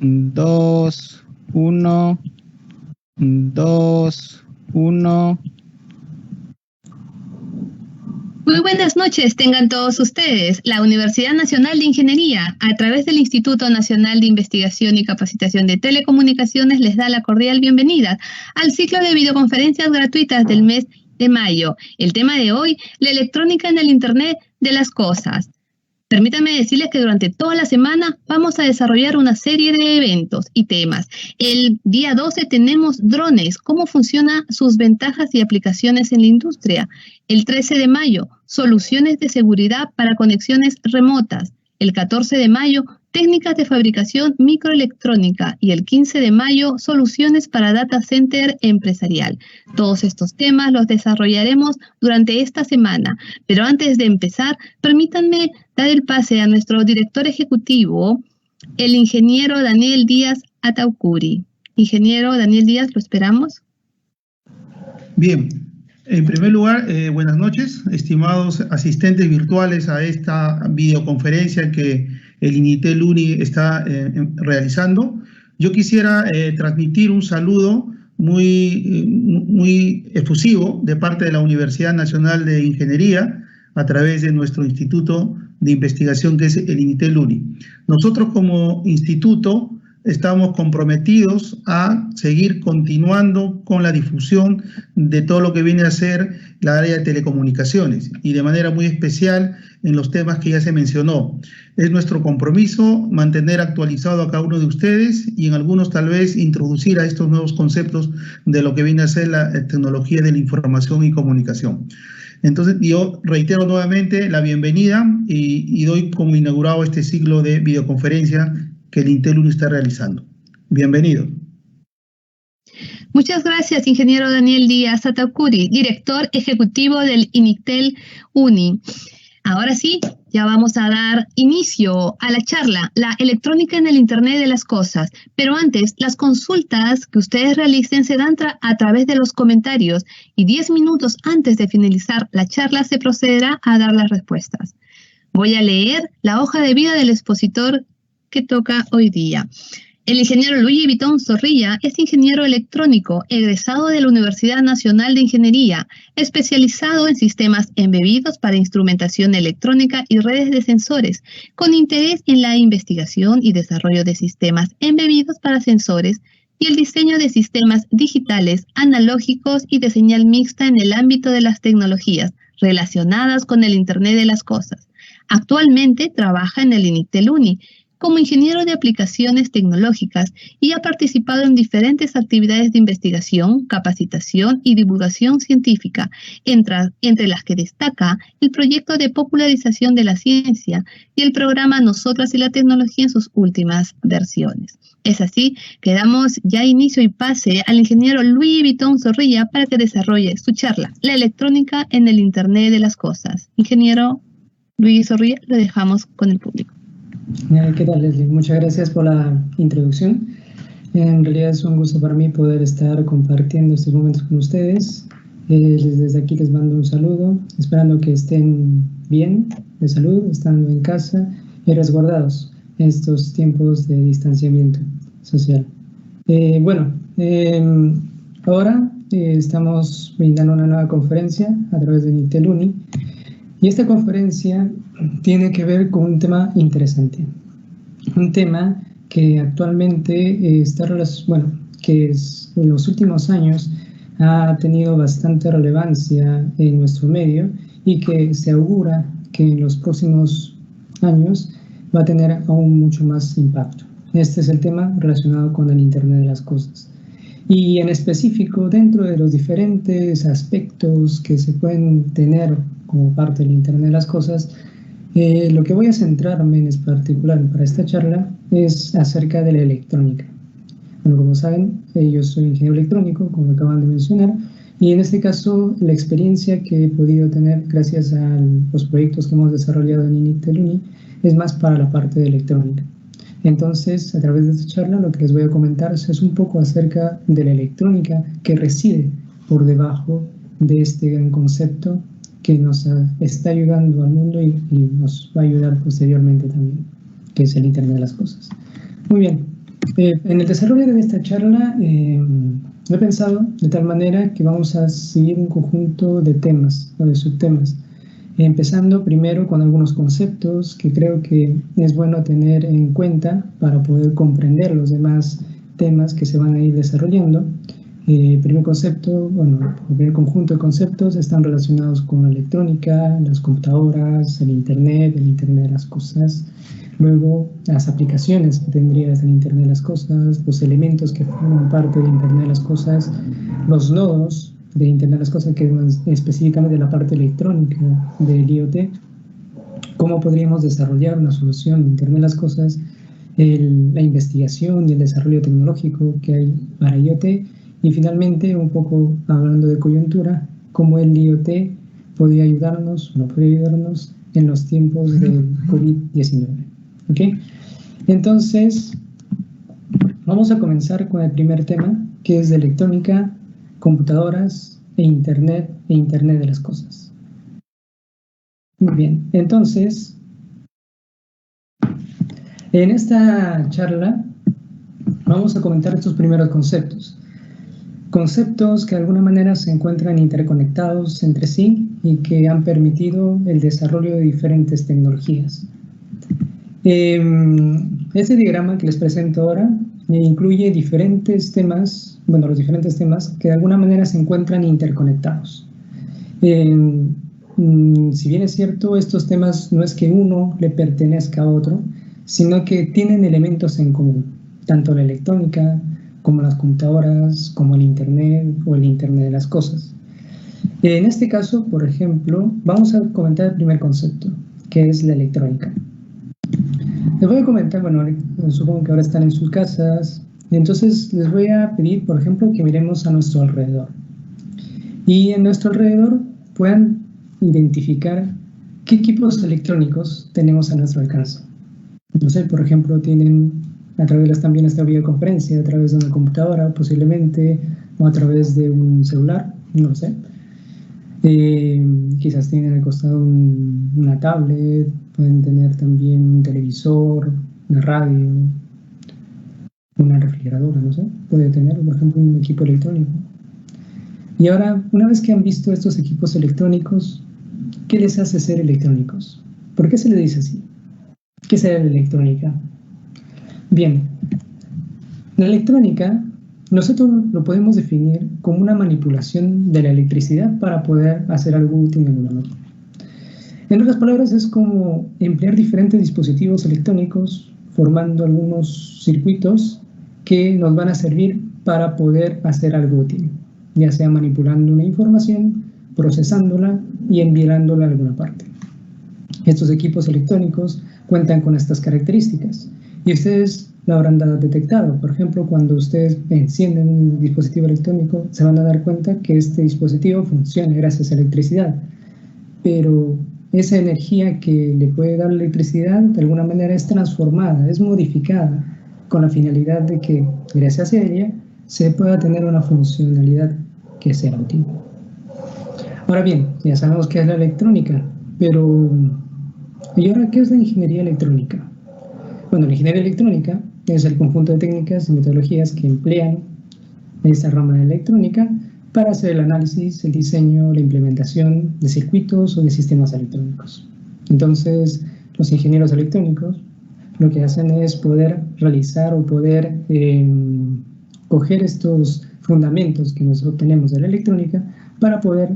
2, 1, 2, 1. Muy buenas noches, tengan todos ustedes. La Universidad Nacional de Ingeniería, a través del Instituto Nacional de Investigación y Capacitación de Telecomunicaciones, les da la cordial bienvenida al ciclo de videoconferencias gratuitas del mes de mayo. El tema de hoy, la electrónica en el Internet de las Cosas. Permítanme decirles que durante toda la semana vamos a desarrollar una serie de eventos y temas. El día 12 tenemos drones, cómo funcionan sus ventajas y aplicaciones en la industria. El 13 de mayo, soluciones de seguridad para conexiones remotas. El 14 de mayo, técnicas de fabricación microelectrónica. Y el 15 de mayo, soluciones para data center empresarial. Todos estos temas los desarrollaremos durante esta semana. Pero antes de empezar, permítanme dar el pase a nuestro director ejecutivo, el ingeniero Daniel Díaz Ataukuri. Ingeniero Daniel Díaz, ¿lo esperamos? Bien, en primer lugar, buenas noches, estimados asistentes virtuales a esta videoconferencia que el INITEL UNI está realizando. Yo quisiera transmitir un saludo muy efusivo de parte de la Universidad Nacional de Ingeniería a través de nuestro instituto de investigación que es el INITEL UNI. Nosotros como instituto estamos comprometidos a seguir continuando con la difusión de todo lo que viene a ser la área de telecomunicaciones y de manera muy especial en los temas que ya se mencionó. Es nuestro compromiso mantener actualizado a cada uno de ustedes y en algunos tal vez introducir a estos nuevos conceptos de lo que viene a ser la tecnología de la información y comunicación. Entonces, yo reitero nuevamente la bienvenida y doy como inaugurado este ciclo de videoconferencia que el INITEL UNI está realizando. Bienvenido. Muchas gracias, ingeniero Daniel Díaz Ataukuri, director ejecutivo del INITEL UNI. Ahora sí, ya vamos a dar inicio a la charla, la electrónica en el Internet de las Cosas. Pero antes, las consultas que ustedes realicen se dan a través de los comentarios y 10 minutos antes de finalizar la charla se procederá a dar las respuestas. Voy a leer la hoja de vida del expositor que toca hoy día. El ingeniero Luigi Vitón Zorrilla es ingeniero electrónico, egresado de la Universidad Nacional de Ingeniería, especializado en sistemas embebidos para instrumentación electrónica y redes de sensores, con interés en la investigación y desarrollo de sistemas embebidos para sensores y el diseño de sistemas digitales, analógicos y de señal mixta en el ámbito de las tecnologías relacionadas con el Internet de las Cosas. Actualmente trabaja en el INITEL UNI, como ingeniero de aplicaciones tecnológicas y ha participado en diferentes actividades de investigación, capacitación y divulgación científica, entre las que destaca el proyecto de popularización de la ciencia y el programa Nosotras y la Tecnología en sus últimas versiones. Es así que damos ya inicio y pase al ingeniero Luigi Vitón Zorrilla para que desarrolle su charla, La electrónica en el Internet de las Cosas. Ingeniero Luigi Zorrilla, lo dejamos con el público. ¿Qué tal, Leslie? Muchas gracias por la introducción. En realidad es un gusto para mí poder estar compartiendo estos momentos con ustedes. Desde aquí les mando un saludo, esperando que estén bien de salud, estando en casa y resguardados en estos tiempos de distanciamiento social. Ahora estamos brindando una nueva conferencia a través de INITEL UNI. Y esta conferencia tiene que ver con un tema interesante, un tema que actualmente que en los últimos años ha tenido bastante relevancia en nuestro medio y que se augura que en los próximos años va a tener aún mucho más impacto. Este es el tema relacionado con el Internet de las Cosas. Y en específico, dentro de los diferentes aspectos que se pueden tener como parte del Internet de las Cosas, lo que voy a centrarme en particular para esta charla es acerca de la electrónica. Bueno, como saben, yo soy ingeniero electrónico, como acaban de mencionar, y en este caso la experiencia que he podido tener gracias a los proyectos que hemos desarrollado en INITEL UNI es más para la parte de electrónica. Entonces, a través de esta charla, lo que les voy a comentar es un poco acerca de la electrónica que reside por debajo de este gran concepto que nos está ayudando al mundo y nos va a ayudar posteriormente también, que es el Internet de las Cosas. Muy bien, En el desarrollo de esta charla he pensado de tal manera que vamos a seguir un conjunto de temas o de subtemas, empezando primero con algunos conceptos que creo que es bueno tener en cuenta para poder comprender los demás temas que se van a ir desarrollando. El primer concepto, bueno, el primer conjunto de conceptos están relacionados con la electrónica, las computadoras, el Internet de las cosas. Luego, las aplicaciones que tendría el Internet de las cosas, los elementos que forman parte de Internet de las cosas, los nodos de Internet de las cosas, que es específicamente la parte electrónica del IoT, cómo podríamos desarrollar una solución de Internet de las cosas, la investigación y el desarrollo tecnológico que hay para IoT, y finalmente, un poco hablando de coyuntura, cómo el IoT podría ayudarnos o no podría ayudarnos en los tiempos del COVID-19. ¿Okay? Entonces, vamos a comenzar con el primer tema, que es de electrónica, computadoras e Internet de las cosas. Muy bien, entonces, en esta charla vamos a comentar estos primeros conceptos. Conceptos que de alguna manera se encuentran interconectados entre sí y que han permitido el desarrollo de diferentes tecnologías. Este diagrama que les presento ahora incluye diferentes temas, bueno, los diferentes temas que de alguna manera se encuentran interconectados. Si bien es cierto, estos temas no es que uno le pertenezca a otro, sino que tienen elementos en común, tanto la electrónica, como las computadoras, como el Internet o el Internet de las cosas. En este caso, por ejemplo, vamos a comentar el primer concepto, que es la electrónica. Les voy a comentar, bueno, supongo que ahora están en sus casas, entonces les voy a pedir, por ejemplo, que miremos a nuestro alrededor. Y en nuestro alrededor puedan identificar qué equipos electrónicos tenemos a nuestro alcance. No sé, por ejemplo, tienen a través también esta videoconferencia, a través de una computadora posiblemente, o a través de un celular, no lo sé. Quizás tienen al costado una tablet, pueden tener también un televisor, una radio, una refrigeradora, no sé. Puede tener, por ejemplo, un equipo electrónico. Y ahora, una vez que han visto estos equipos electrónicos, ¿qué les hace ser electrónicos? ¿Por qué se les dice así? ¿Qué es la electrónica? Bien, la electrónica nosotros lo podemos definir como una manipulación de la electricidad para poder hacer algo útil en una máquina. En otras palabras, es como emplear diferentes dispositivos electrónicos formando algunos circuitos que nos van a servir para poder hacer algo útil, ya sea manipulando una información, procesándola y enviándola a alguna parte. Estos equipos electrónicos cuentan con estas características y ustedes lo habrán detectado. Por ejemplo, cuando ustedes encienden un dispositivo electrónico, se van a dar cuenta que este dispositivo funciona gracias a electricidad, pero esa energía que le puede dar la electricidad de alguna manera es transformada, es modificada con la finalidad de que gracias a ella se pueda tener una funcionalidad que sea útil. Ahora bien, ya sabemos qué es la electrónica, pero ¿y ahora qué es la ingeniería electrónica? Bueno, la ingeniería electrónica es el conjunto de técnicas y metodologías que emplean esta rama de electrónica para hacer el análisis, el diseño, la implementación de circuitos o de sistemas electrónicos. Entonces, los ingenieros electrónicos lo que hacen es poder realizar o poder coger estos fundamentos que nosotros tenemos de la electrónica para poder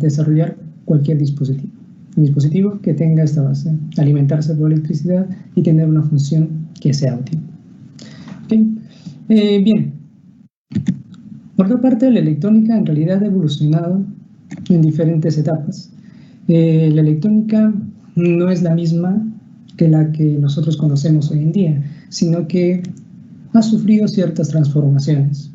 desarrollar cualquier dispositivo. Un dispositivo que tenga esta base, alimentarse por electricidad y tener una función que sea útil. ¿Okay? Bien. Por otra parte, la electrónica en realidad ha evolucionado en diferentes etapas. La electrónica no es la misma que la que nosotros conocemos hoy en día, sino que ha sufrido ciertas transformaciones.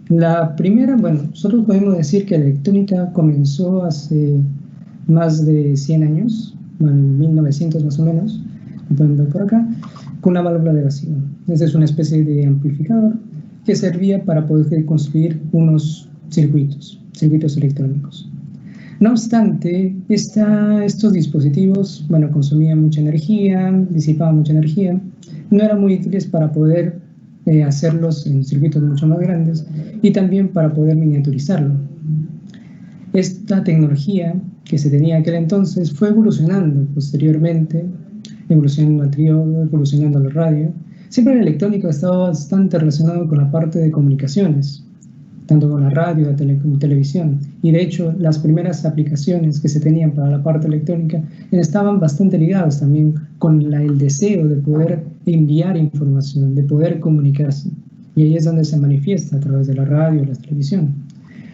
La primera, bueno, nosotros podemos decir que la electrónica comenzó hace más de 100 años, en 1900 más o menos, lo pueden ver por acá, con una válvula de vacío. Esta es una especie de amplificador que servía para poder construir unos circuitos electrónicos. No obstante, estos dispositivos, consumían mucha energía, disipaban mucha energía, no eran muy útiles para poder hacerlos en circuitos mucho más grandes y también para poder miniaturizarlo. Esta tecnología que se tenía en aquel entonces fue evolucionando posteriormente, evolucionando al triodo, evolucionando al radio. Siempre la electrónica ha estado bastante relacionada con la parte de comunicaciones, tanto con la radio, la televisión. Y de hecho, las primeras aplicaciones que se tenían para la parte electrónica estaban bastante ligadas también con el deseo de poder enviar información, de poder comunicarse. Y ahí es donde se manifiesta a través de la radio y la televisión.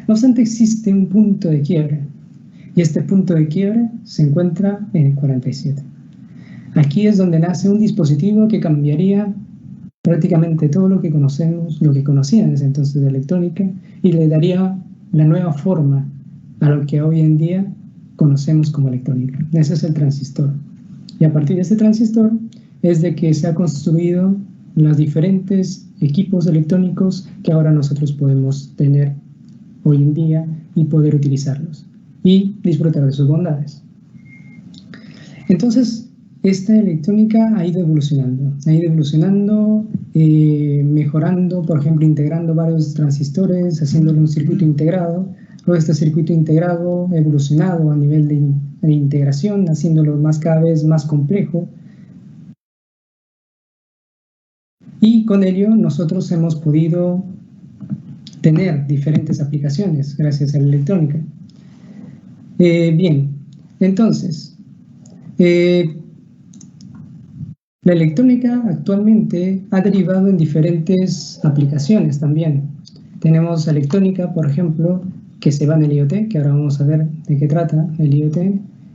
No obstante, existe un punto de quiebre. Y este punto de quiebre se encuentra en el 47. Aquí es donde nace un dispositivo que cambiaría prácticamente todo lo que conocemos, lo que conocía en ese entonces de electrónica, y le daría la nueva forma a lo que hoy en día conocemos como electrónica. Ese es el transistor. Y a partir de este transistor es de que se ha construido los diferentes equipos electrónicos que ahora nosotros podemos tener hoy en día y poder utilizarlos y disfrutar de sus bondades. Entonces, esta electrónica ha ido evolucionando, mejorando, por ejemplo, integrando varios transistores, haciéndole un circuito integrado. Luego este circuito integrado ha evolucionado a nivel de integración, haciéndolo cada vez más complejo. Y con ello nosotros hemos podido tener diferentes aplicaciones gracias a la electrónica. Bien, entonces, la electrónica actualmente ha derivado en diferentes aplicaciones también. Tenemos electrónica, por ejemplo, que se va en el IoT, que ahora vamos a ver de qué trata el IoT.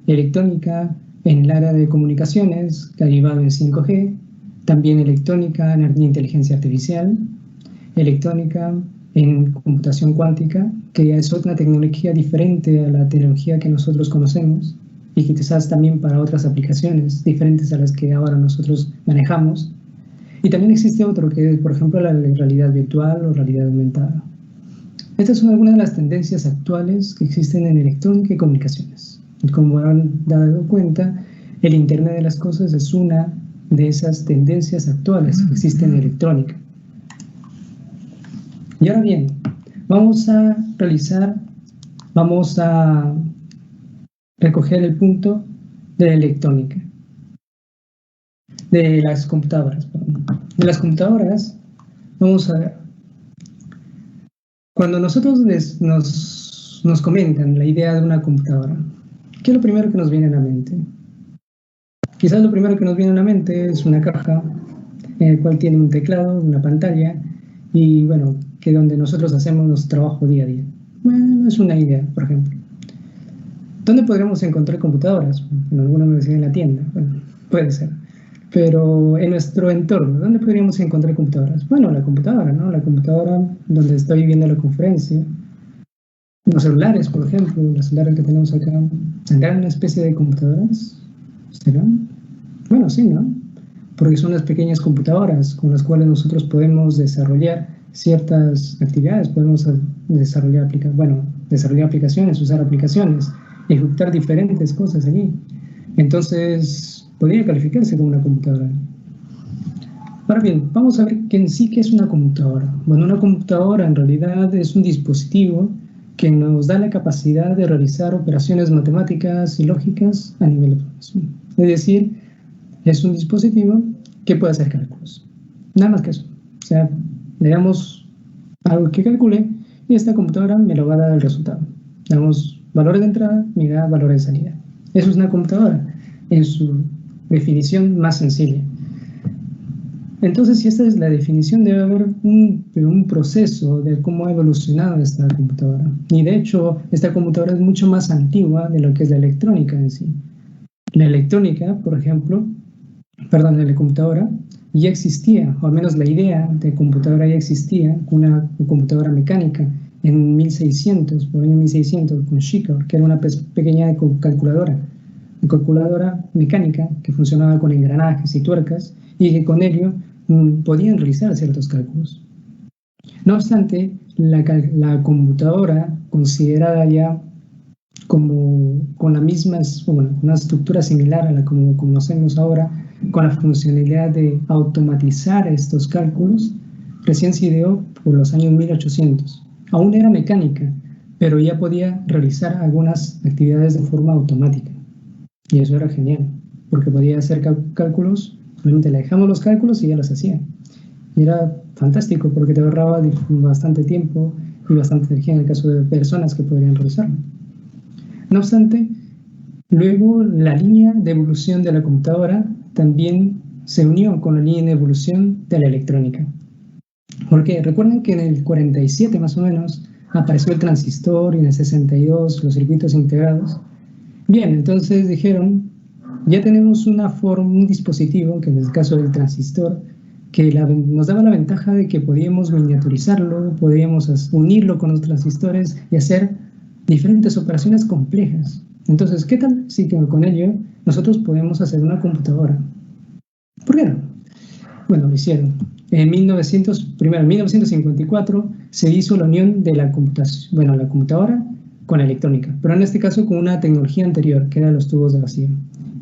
Electrónica en el área de comunicaciones, que ha derivado en 5G. También electrónica en inteligencia artificial. Electrónica en computación cuántica, que es otra tecnología diferente a la tecnología que nosotros conocemos, y quizás también para otras aplicaciones diferentes a las que ahora nosotros manejamos. Y también existe otro que es, por ejemplo, la realidad virtual o realidad aumentada. Estas son algunas de las tendencias actuales que existen en electrónica y comunicaciones. Y como han dado cuenta, el Internet de las Cosas es una de esas tendencias actuales que existen en electrónica. Y ahora bien, vamos a recoger el punto de la electrónica, de las computadoras. De las computadoras, vamos a ver. Cuando nosotros nos comentan la idea de una computadora, ¿qué es lo primero que nos viene a la mente? Quizás lo primero que nos viene a la mente es una caja en la cual tiene un teclado, una pantalla, y bueno, que donde nosotros hacemos nuestro trabajo día a día. Bueno, es una idea, por ejemplo. ¿Dónde podríamos encontrar computadoras? En alguna me decían en la tienda, bueno, puede ser. Pero en nuestro entorno, ¿dónde podríamos encontrar computadoras? Bueno, la computadora, ¿no? La computadora donde estoy viendo la conferencia. Los celulares, por ejemplo, los celulares que tenemos acá, ¿tendrán una especie de computadoras? ¿Serán? Bueno, sí, ¿no? Porque son las pequeñas computadoras con las cuales nosotros podemos desarrollar ciertas actividades, podemos desarrollar aplicaciones, usar aplicaciones, ejecutar diferentes cosas allí. Entonces, podría calificarse como una computadora. Ahora bien, vamos a ver qué en sí es una computadora. Bueno, una computadora en realidad es un dispositivo que nos da la capacidad de realizar operaciones matemáticas y lógicas a nivel de programación. Es decir, es un dispositivo que puede hacer cálculos. Nada más que eso. O sea, le damos algo que calcule y esta computadora me lo va a dar el resultado. Le damos valores de entrada, me da valores de salida. Eso es una computadora en su definición más sencilla. Entonces, si esta es la definición, debe haber un proceso de cómo ha evolucionado esta computadora. Y de hecho, esta computadora es mucho más antigua de lo que es la electrónica en sí. La electrónica, por ejemplo, la computadora ya existía, o al menos la idea de computadora ya existía, una computadora mecánica en 1600, por el año 1600, con Schicker, que era una pequeña calculadora mecánica que funcionaba con engranajes y tuercas y que con ello podían realizar ciertos cálculos. No obstante, la computadora considerada ya como con la misma, una estructura similar a la como conocemos ahora, con la funcionalidad de automatizar estos cálculos, recién se ideó por los años 1800. Aún era mecánica, pero ya podía realizar algunas actividades de forma automática. Y eso era genial, porque podía hacer cálculos, solamente le dejamos los cálculos y ya los hacía. Y era fantástico porque te ahorraba bastante tiempo y bastante energía en el caso de personas que podrían realizarlo. No obstante, luego la línea de evolución de la computadora también se unió con la línea de evolución de la electrónica. Porque recuerden que en el 47 más o menos apareció el transistor y en el 62 los circuitos integrados. Bien, entonces dijeron, ya tenemos un dispositivo, que en el caso del transistor, que nos daba la ventaja de que podíamos miniaturizarlo, podíamos unirlo con los transistores y hacer diferentes operaciones complejas. Entonces, ¿qué tal si con ello nosotros podemos hacer una computadora? ¿Por qué no? Bueno, lo hicieron. Primero, en 1954 se hizo la unión de la computadora con la electrónica, pero en este caso con una tecnología anterior, que eran los tubos de vacío.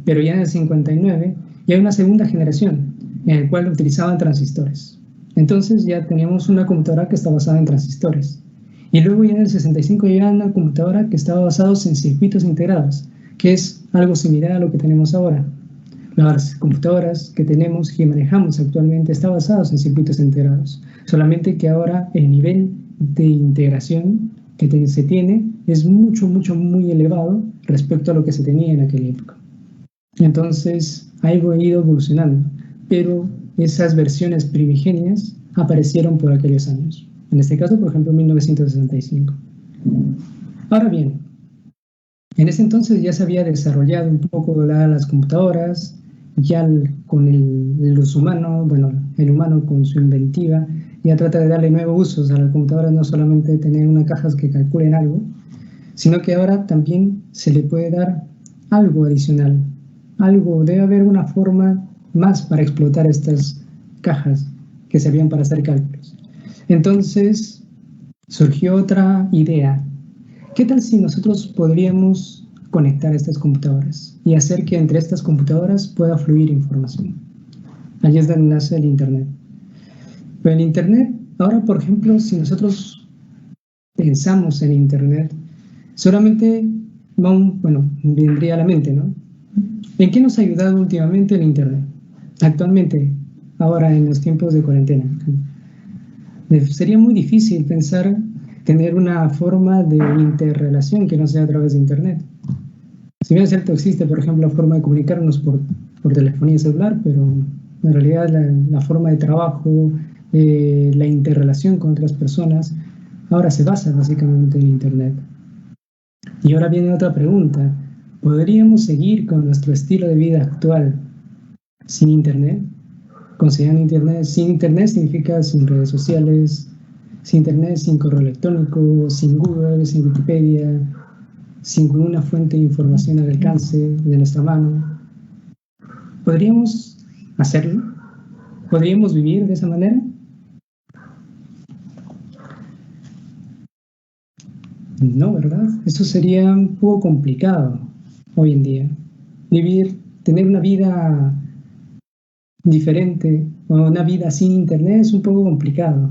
Pero ya en el 59 ya hay una segunda generación, en la cual utilizaban transistores. Entonces ya teníamos una computadora que está basada en transistores. Y luego ya en el 65 ya una computadora que estaba basada en circuitos integrados, que es algo similar a lo que tenemos ahora. Las computadoras que tenemos y manejamos actualmente están basadas en circuitos integrados, solamente que ahora el nivel de integración que se tiene es muy elevado respecto a lo que se tenía en aquella época. Entonces, algo ha ido evolucionando, pero esas versiones primigenias aparecieron por aquellos años. En este caso, por ejemplo, en 1965. Ahora bien, en ese entonces ya se había desarrollado un poco las computadoras, ya con el humano con su inventiva, ya trata de darle nuevos usos a las computadoras, no solamente tener unas cajas que calculen algo, sino que ahora también se le puede dar algo adicional. Debe haber una forma más para explotar estas cajas que servían para hacer cálculos. Entonces surgió otra idea. ¿Qué tal si nosotros podríamos conectar estas computadoras y hacer que entre estas computadoras pueda fluir información? Allí es donde nace el Internet. Pero el Internet, ahora por ejemplo, si nosotros pensamos en Internet, solamente vendría a la mente, ¿no? ¿En qué nos ha ayudado últimamente el Internet? Actualmente, ahora en los tiempos de cuarentena. Sería muy difícil tener una forma de interrelación que no sea a través de Internet. Si bien es cierto, existe, por ejemplo, la forma de comunicarnos por telefonía celular, pero en realidad la forma de trabajo, la interrelación con otras personas, ahora se basa básicamente en Internet. Y ahora viene otra pregunta. ¿Podríamos seguir con nuestro estilo de vida actual sin Internet? Considerando Internet, sin Internet significa sin redes sociales, sin Internet, sin correo electrónico, sin Google, sin Wikipedia, sin una fuente de información al alcance de nuestra mano. ¿Podríamos hacerlo? ¿Podríamos vivir de esa manera? No, ¿verdad? Eso sería un poco complicado hoy en día. Tener una vida diferente o una vida sin Internet es un poco complicado.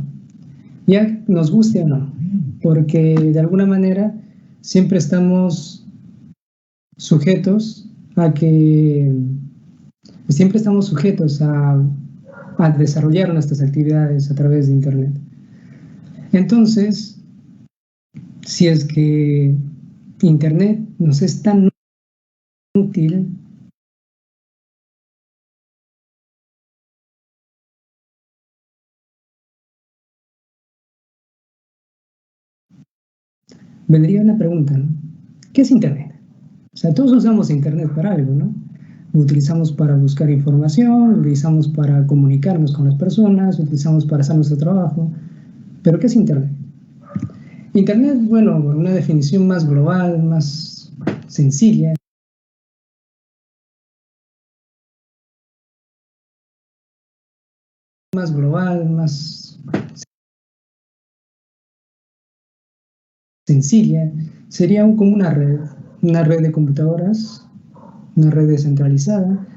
Ya nos guste o no, porque de alguna manera siempre estamos sujetos a desarrollar nuestras actividades a través de Internet. Entonces, si es que Internet nos es tan útil, vendría una pregunta, ¿no? ¿Qué es Internet? O sea, todos usamos Internet para algo, ¿no? Lo utilizamos para buscar información, lo utilizamos para comunicarnos con las personas, lo utilizamos para hacer nuestro trabajo. ¿Pero qué es Internet? Internet, una definición más global, más sencilla. Sería como una red de computadoras, una red descentralizada,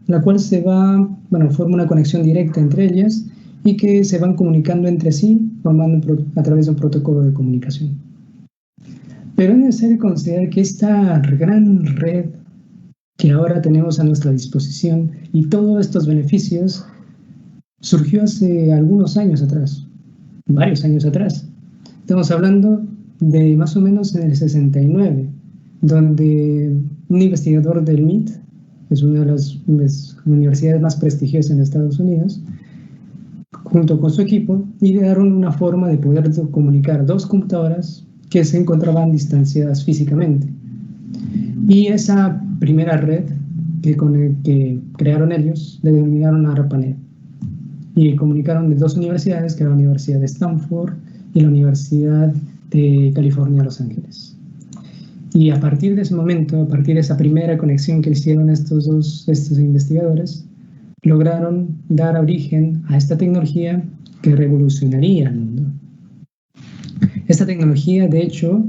la cual forma una conexión directa entre ellas y que se van comunicando entre sí a través de un protocolo de comunicación. Pero es necesario considerar que esta gran red que ahora tenemos a nuestra disposición y todos estos beneficios surgió hace algunos años atrás, varios años atrás. Estamos hablando de más o menos en el 69, donde un investigador del MIT, que es una de las universidades más prestigiosas en Estados Unidos, junto con su equipo, idearon una forma de poder comunicar dos computadoras que se encontraban distanciadas físicamente. Y esa primera red que crearon ellos, le denominaron ARPANET. Y comunicaron de dos universidades, que era la Universidad de Stanford y la Universidad de California, Los Ángeles. Y a partir de ese momento, a partir de esa primera conexión que hicieron estos investigadores, lograron dar origen a esta tecnología que revolucionaría el mundo. Esta tecnología, de hecho,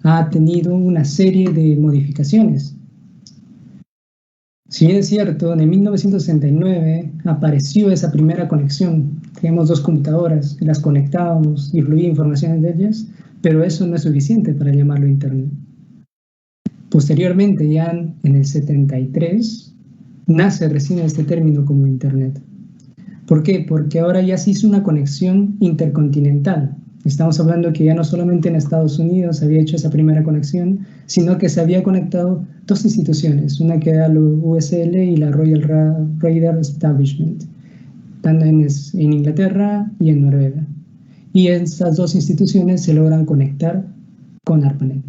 ha tenido una serie de modificaciones. Si bien es cierto, en 1969 apareció esa primera conexión. Teníamos dos computadoras, las conectábamos y fluía información de ellas, pero eso no es suficiente para llamarlo Internet. Posteriormente, ya en el 73, nace recién este término como Internet. ¿Por qué? Porque ahora ya se hizo una conexión intercontinental. Estamos hablando que ya no solamente en Estados Unidos se había hecho esa primera conexión, sino que se había conectado dos instituciones, una que era la USL y la Royal Radar Establishment, tanto en Inglaterra y en Noruega. Y estas dos instituciones se logran conectar con ARPANET.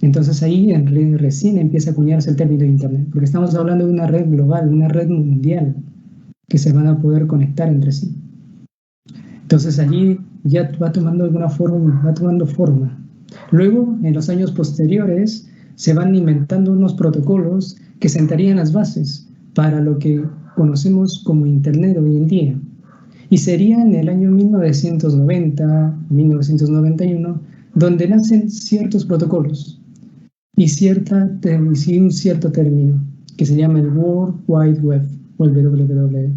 Entonces ahí recién empieza a acuñarse el término de Internet, porque estamos hablando de una red global, una red mundial, que se van a poder conectar entre sí. Entonces allí ya va tomando forma. Luego, en los años posteriores, se van inventando unos protocolos que sentarían las bases para lo que conocemos como Internet hoy en día. Y sería en el año 1990, 1991, donde nacen ciertos protocolos y un cierto término, que se llama el World Wide Web, o el WWW,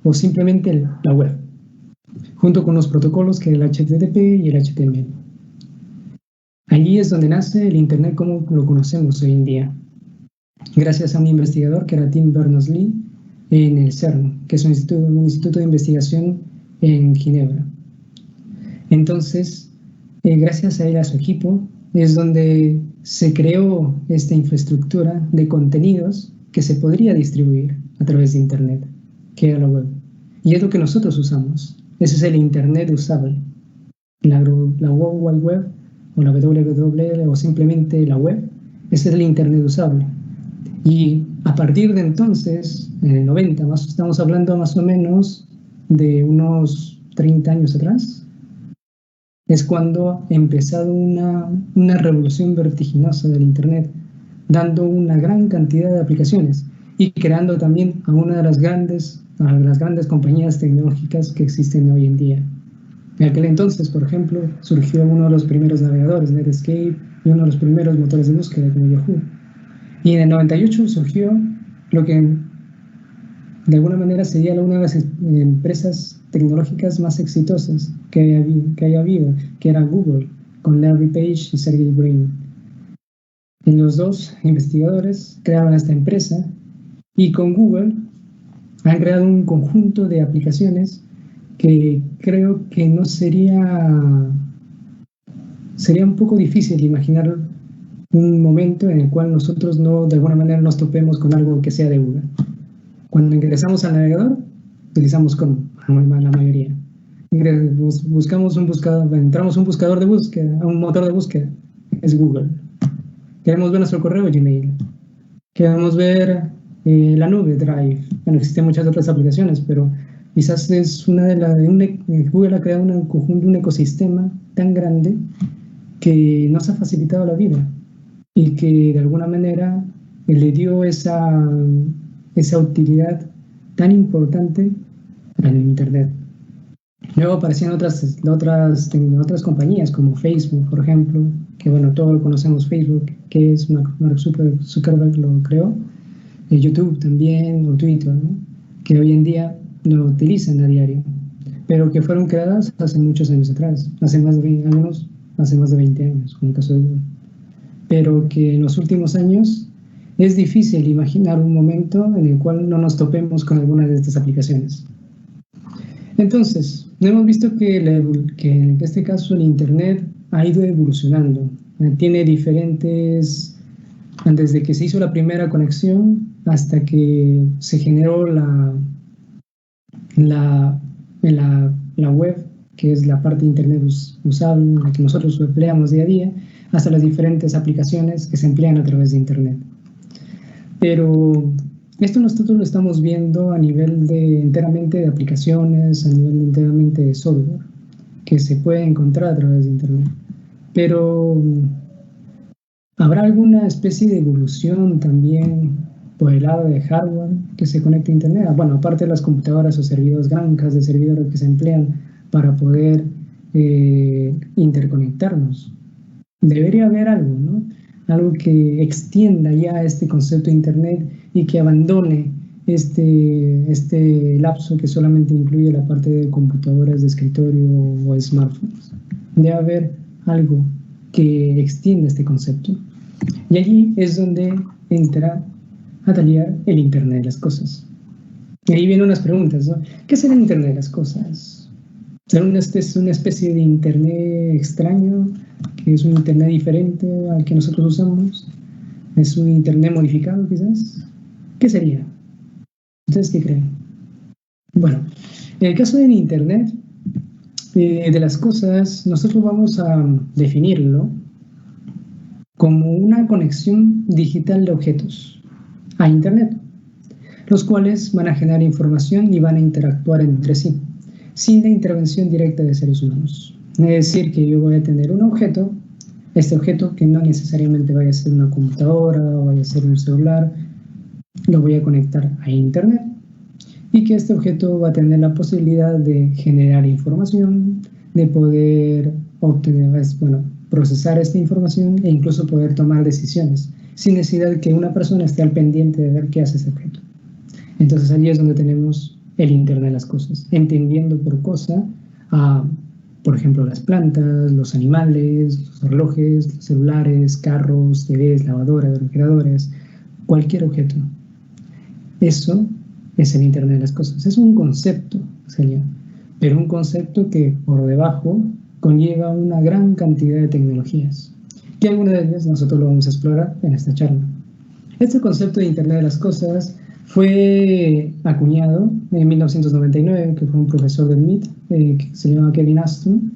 o simplemente la web, junto con los protocolos que es el HTTP y el HTML. Allí es donde nace el Internet como lo conocemos hoy en día, gracias a un investigador que era Tim Berners-Lee en el CERN, que es un instituto de investigación en Ginebra. Entonces, gracias a él, a su equipo, es donde se creó esta infraestructura de contenidos que se podría distribuir a través de Internet, que era la web. Y es lo que nosotros usamos. Ese es el Internet usable. La World Wide Web, o la WWW, o simplemente la web, ese es el Internet usable. Y a partir de entonces, en el 90, estamos hablando más o menos de unos 30 años atrás, es cuando ha empezado una revolución vertiginosa del Internet, dando una gran cantidad de aplicaciones y creando también a una de las grandes compañías tecnológicas que existen hoy en día. En aquel entonces, por ejemplo, surgió uno de los primeros navegadores, Netscape, y uno de los primeros motores de búsqueda como Yahoo. Y en el 98 surgió lo que de alguna manera sería una de las empresas tecnológicas más exitosas que haya habido, que era Google, con Larry Page y Sergey Brin. Y los dos investigadores crearon esta empresa y con Google han creado un conjunto de aplicaciones que creo que no sería un poco difícil imaginar un momento en el cual nosotros no, de alguna manera, nos topemos con algo que sea de Google. Cuando ingresamos al navegador, utilizamos Chrome, la mayoría. Buscamos un buscador, entramos a un buscador de búsqueda, a un motor de búsqueda, es Google. Queremos ver nuestro correo, Gmail. Queremos ver la nube, Drive. Bueno, existen muchas otras aplicaciones, pero quizás es Google ha creado un ecosistema tan grande que nos ha facilitado la vida y que de alguna manera le dio esa utilidad tan importante al Internet. Luego aparecían otras compañías como Facebook, por ejemplo, que bueno, todos conocemos Facebook, que es Mark Zuckerberg lo creó, YouTube también, o Twitter, ¿no? Que hoy en día lo utilizan a diario. pero que fueron creadas hace muchos años atrás, hace más de 20 años, hace más de 20 años, como el caso de Google. Pero que en los últimos años es difícil imaginar un momento en el cual no nos topemos con alguna de estas aplicaciones. Entonces, hemos visto que en este caso el Internet ha ido evolucionando. Tiene diferentes, desde que se hizo la primera conexión hasta que se generó la web, que es la parte de Internet usable, la que nosotros empleamos día a día, hasta las diferentes aplicaciones que se emplean a través de Internet. Pero esto nosotros lo estamos viendo a nivel enteramente de aplicaciones, a nivel enteramente de software, que se puede encontrar a través de Internet. Pero ¿habrá alguna especie de evolución también por el lado de hardware que se conecte a Internet? Bueno, aparte de las computadoras o servidores, granjas de servidores que se emplean para poder interconectarnos. Debería haber algo, ¿no? Algo que extienda ya este concepto de Internet y que abandone este lapso que solamente incluye la parte de computadoras de escritorio o smartphones. Debe haber algo que extienda este concepto. Y allí es donde entra a tallar el Internet de las cosas. Y ahí vienen unas preguntas, ¿no? ¿Qué será el Internet de las cosas? ¿Será una especie de Internet extraño? ¿Que es un Internet diferente al que nosotros usamos? ¿Es un Internet modificado quizás? ¿Qué sería? ¿Ustedes qué creen? Bueno, en el caso del Internet de las cosas, nosotros vamos a definirlo como una conexión digital de objetos a Internet, los cuales van a generar información y van a interactuar entre sí, sin la intervención directa de seres humanos. Es decir, que yo voy a tener un objeto, este objeto que no necesariamente vaya a ser una computadora o vaya a ser un celular, lo voy a conectar a Internet y que este objeto va a tener la posibilidad de generar información, de poder obtener, procesar esta información e incluso poder tomar decisiones sin necesidad de que una persona esté al pendiente de ver qué hace ese objeto. Entonces allí es donde tenemos el Internet de las cosas, entendiendo por cosa por ejemplo, las plantas, los animales, los relojes, los celulares, carros, TVs, lavadoras, refrigeradores, cualquier objeto. Eso es el Internet de las cosas. Es un concepto, pero un concepto que por debajo conlleva una gran cantidad de tecnologías, que algunas de ellas nosotros lo vamos a explorar en esta charla. Este concepto de Internet de las cosas fue acuñado en 1999, que fue un profesor del MIT, que se llama Kevin Aston,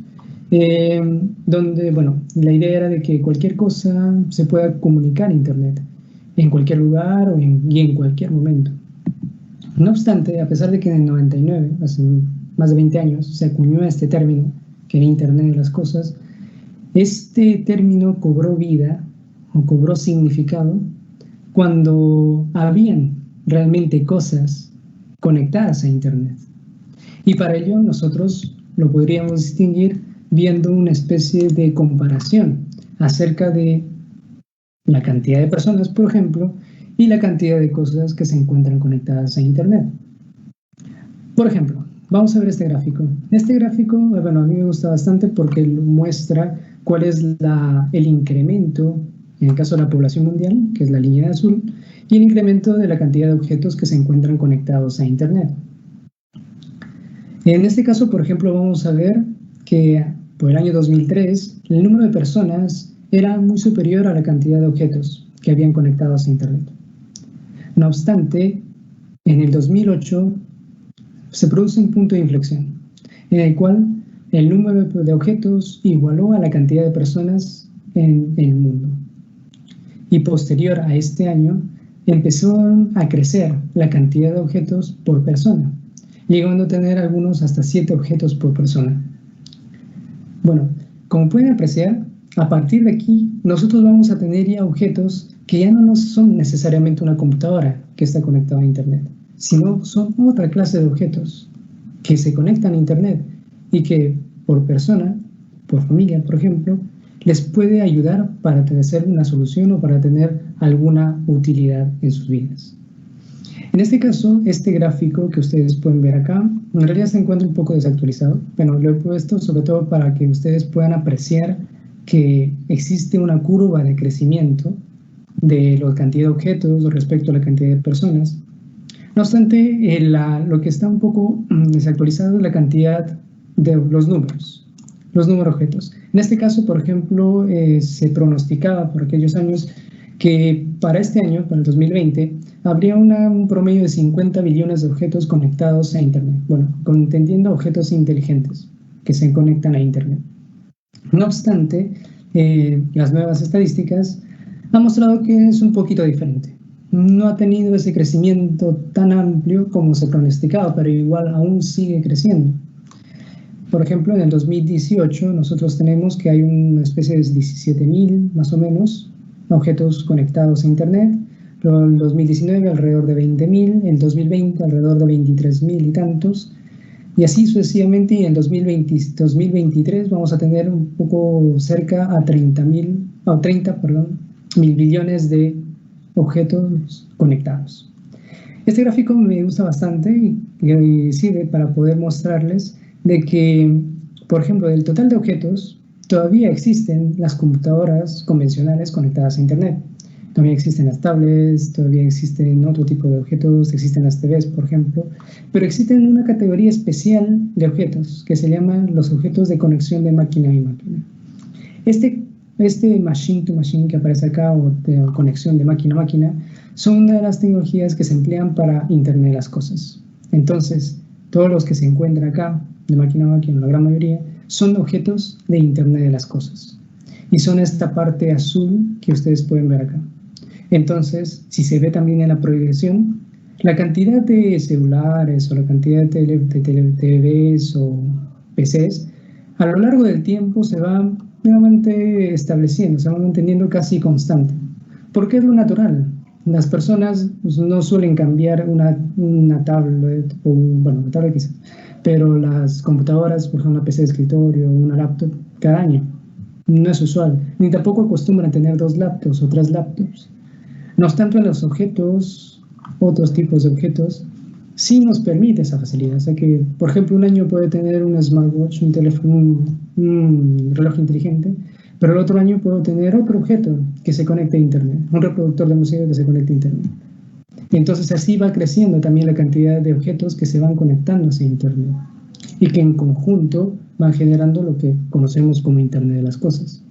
donde, la idea era de que cualquier cosa se pueda comunicar a Internet, en cualquier lugar y en cualquier momento. No obstante, a pesar de que en el 99, hace más de 20 años, se acuñó este término, que era Internet de las cosas, este término cobró vida o cobró significado cuando habían realmente cosas conectadas a Internet. Y para ello nosotros lo podríamos distinguir viendo una especie de comparación acerca de la cantidad de personas, por ejemplo, y la cantidad de cosas que se encuentran conectadas a Internet. Por ejemplo, vamos a ver este gráfico. Este gráfico, a mí me gusta bastante porque muestra cuál es el incremento, en el caso de la población mundial, que es la línea de azul, y el incremento de la cantidad de objetos que se encuentran conectados a Internet. En este caso, por ejemplo, vamos a ver que por el año 2003, el número de personas era muy superior a la cantidad de objetos que habían conectados a Internet. No obstante, en el 2008 se produce un punto de inflexión, en el cual el número de objetos igualó a la cantidad de personas en el mundo. Y posterior a este año, empezó a crecer la cantidad de objetos por persona, llegando a tener algunos hasta 7 objetos por persona. Bueno, como pueden apreciar, a partir de aquí nosotros vamos a tener ya objetos que ya no son necesariamente una computadora que está conectada a Internet, sino son otra clase de objetos que se conectan a Internet y que por persona, por familia, por ejemplo, les puede ayudar para tener una solución o para tener alguna utilidad en sus vidas. En este caso, este gráfico que ustedes pueden ver acá En realidad se encuentra un poco desactualizado. Bueno, lo he puesto sobre todo para que ustedes puedan apreciar que existe una curva de crecimiento de la cantidad de objetos respecto a la cantidad de personas. No obstante, lo que está un poco desactualizado es la cantidad de los números objetos. En este caso, por ejemplo, se pronosticaba por aquellos años que para este año, para el 2020, habría un promedio de 50 billones de objetos conectados a Internet. Bueno, entendiendo objetos inteligentes que se conectan a Internet. No obstante, las nuevas estadísticas han mostrado que es un poquito diferente. No ha tenido ese crecimiento tan amplio como se pronosticaba, pero igual aún sigue creciendo. Por ejemplo, en el 2018 nosotros tenemos que hay una especie de 17.000 más o menos objetos conectados a Internet, pero en el 2019 alrededor de 20.000, en el 2020 alrededor de 23.000 y tantos, y así sucesivamente, y en 2023 vamos a tener un poco cerca a 30 mil billones de objetos conectados. Este gráfico me gusta bastante y sirve para poder mostrarles de que, por ejemplo, del total de objetos, todavía existen las computadoras convencionales conectadas a Internet. Todavía existen las tablets, todavía existen otro tipo de objetos, existen las TVs, por ejemplo, pero existen una categoría especial de objetos que se llaman los objetos de conexión de máquina a máquina. Este machine to machine que aparece acá, o de conexión de máquina a máquina, son una de las tecnologías que se emplean para Internet de las cosas. Entonces, todos los que se encuentran acá, de máquina a máquina, la gran mayoría, son objetos de Internet de las cosas. Y son esta parte azul que ustedes pueden ver acá. Entonces, si se ve también en la proyección, la cantidad de celulares o la cantidad de TVs o PCs, a lo largo del tiempo se va nuevamente estableciendo, se va manteniendo casi constante. Porque es lo natural. Las personas no suelen cambiar una tablet, o bueno, una tablet quizás, pero las computadoras, por ejemplo, una PC de escritorio, una laptop, cada año. No es usual, ni tampoco acostumbran tener 2 laptops o 3 laptops. No obstante, en los objetos, otros tipos de objetos, sí nos permite esa facilidad. O sea que, por ejemplo, un año puede tener un smartwatch, un teléfono, un reloj inteligente, pero el otro año puedo tener otro objeto que se conecte a Internet, un reproductor de música que se conecte a Internet. Y entonces así va creciendo también la cantidad de objetos que se van conectando hacia Internet y que en conjunto van generando lo que conocemos como Internet de las cosas.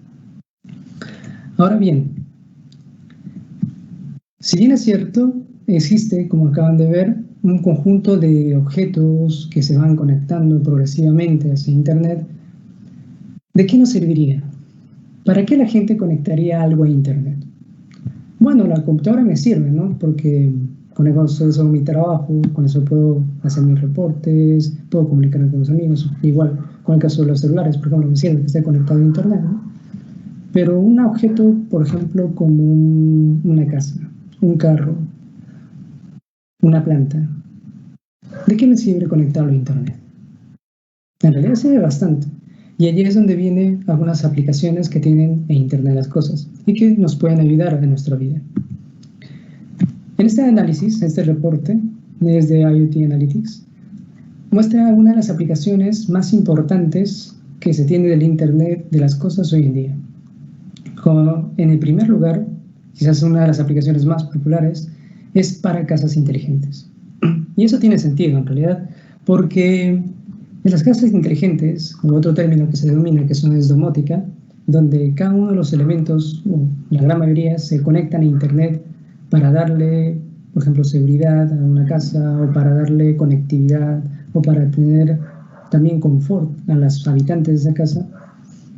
Ahora bien, si bien es cierto, existe, como acaban de ver, un conjunto de objetos que se van conectando progresivamente hacia Internet, ¿de qué nos serviría? ¿Para qué la gente conectaría algo a Internet? Bueno, la computadora me sirve, ¿no? Porque con eso hago mi trabajo, con eso puedo hacer mis reportes, puedo comunicarme con los amigos. Igual, con el caso de los celulares, por ejemplo, me sirve que esté conectado a Internet, ¿no? Pero un objeto, por ejemplo, como una casa, un carro, una planta, ¿de qué me sirve conectarlo a Internet? En realidad sirve bastante. Y allí es donde vienen algunas aplicaciones que tienen en Internet las cosas y que nos pueden ayudar en nuestra vida. En este análisis, este reporte, desde IoT Analytics, muestra algunas de las aplicaciones más importantes que se tiene del Internet de las cosas hoy en día. Como en el primer lugar, quizás una de las aplicaciones más populares, es para casas inteligentes. Y eso tiene sentido en realidad, porque en las casas inteligentes, o otro término que se denomina que es domótica, donde cada uno de los elementos, o la gran mayoría, se conectan a Internet para darle, por ejemplo, seguridad a una casa, o para darle conectividad, o para tener también confort a los habitantes de esa casa.